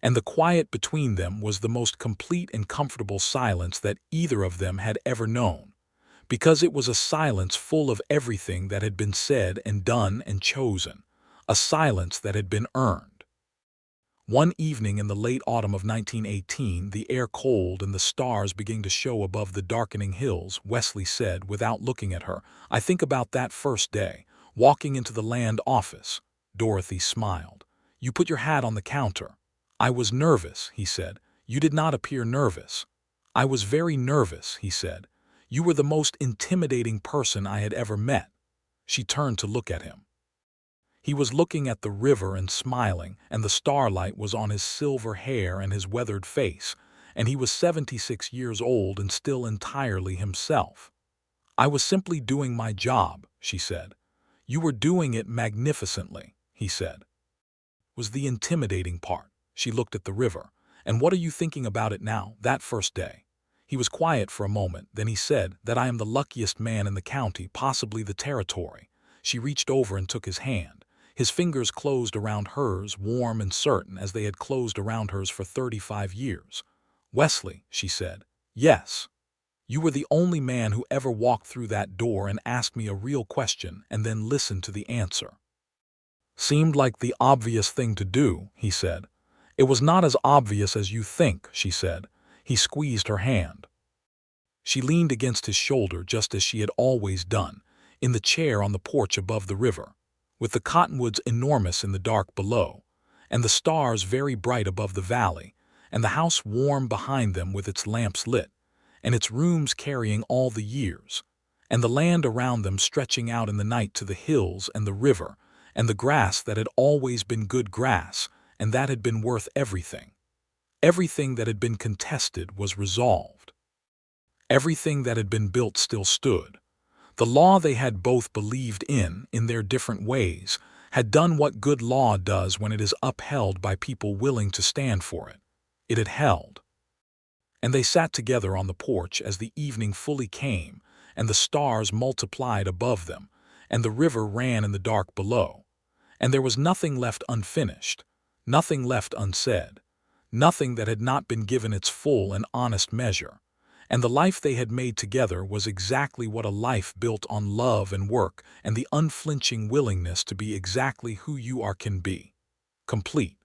and the quiet between them was the most complete and comfortable silence that either of them had ever known, because it was a silence full of everything that had been said and done and chosen, a silence that had been earned. One evening in the late autumn of 1918, the air cold and the stars beginning to show above the darkening hills, Wesley said, without looking at her, "I think about that first day, walking into the land office." Dorothy smiled. "You put your hat on the counter." "I was nervous," he said. "You did not appear nervous." "I was very nervous," he said. "You were the most intimidating person I had ever met." She turned to look at him. He was looking at the river and smiling, and the starlight was on his silver hair and his weathered face, and he was 76 years old and still entirely himself. "I was simply doing my job," she said. "You were doing it magnificently," he said. Was the intimidating part. She looked at the river. "And what are you thinking about it now, that first day?" He was quiet for a moment, then he said, "That I am the luckiest man in the county, possibly the territory." She reached over and took his hand. His fingers closed around hers, warm and certain, as they had closed around hers for 35 years. "Wesley," she said, "yes. You were the only man who ever walked through that door and asked me a real question and then listened to the answer." "Seemed like the obvious thing to do," he said. "It was not as obvious as you think," she said. He squeezed her hand. She leaned against his shoulder just as she had always done, in the chair on the porch above the river. with the cottonwoods enormous in the dark below, and the stars very bright above the valley, and the house warm behind them with its lamps lit, and its rooms carrying all the years, and the land around them stretching out in the night to the hills and the river, and the grass that had always been good grass, and that had been worth everything. Everything that had been contested was resolved. Everything that had been built still stood. The law they had both believed in their different ways, had done what good law does when it is upheld by people willing to stand for it. It had held. And they sat together on the porch as the evening fully came, and the stars multiplied above them, and the river ran in the dark below. And there was nothing left unfinished, nothing left unsaid, nothing that had not been given its full and honest measure. And the life they had made together was exactly what a life built on love and work and the unflinching willingness to be exactly who you are can be. Complete.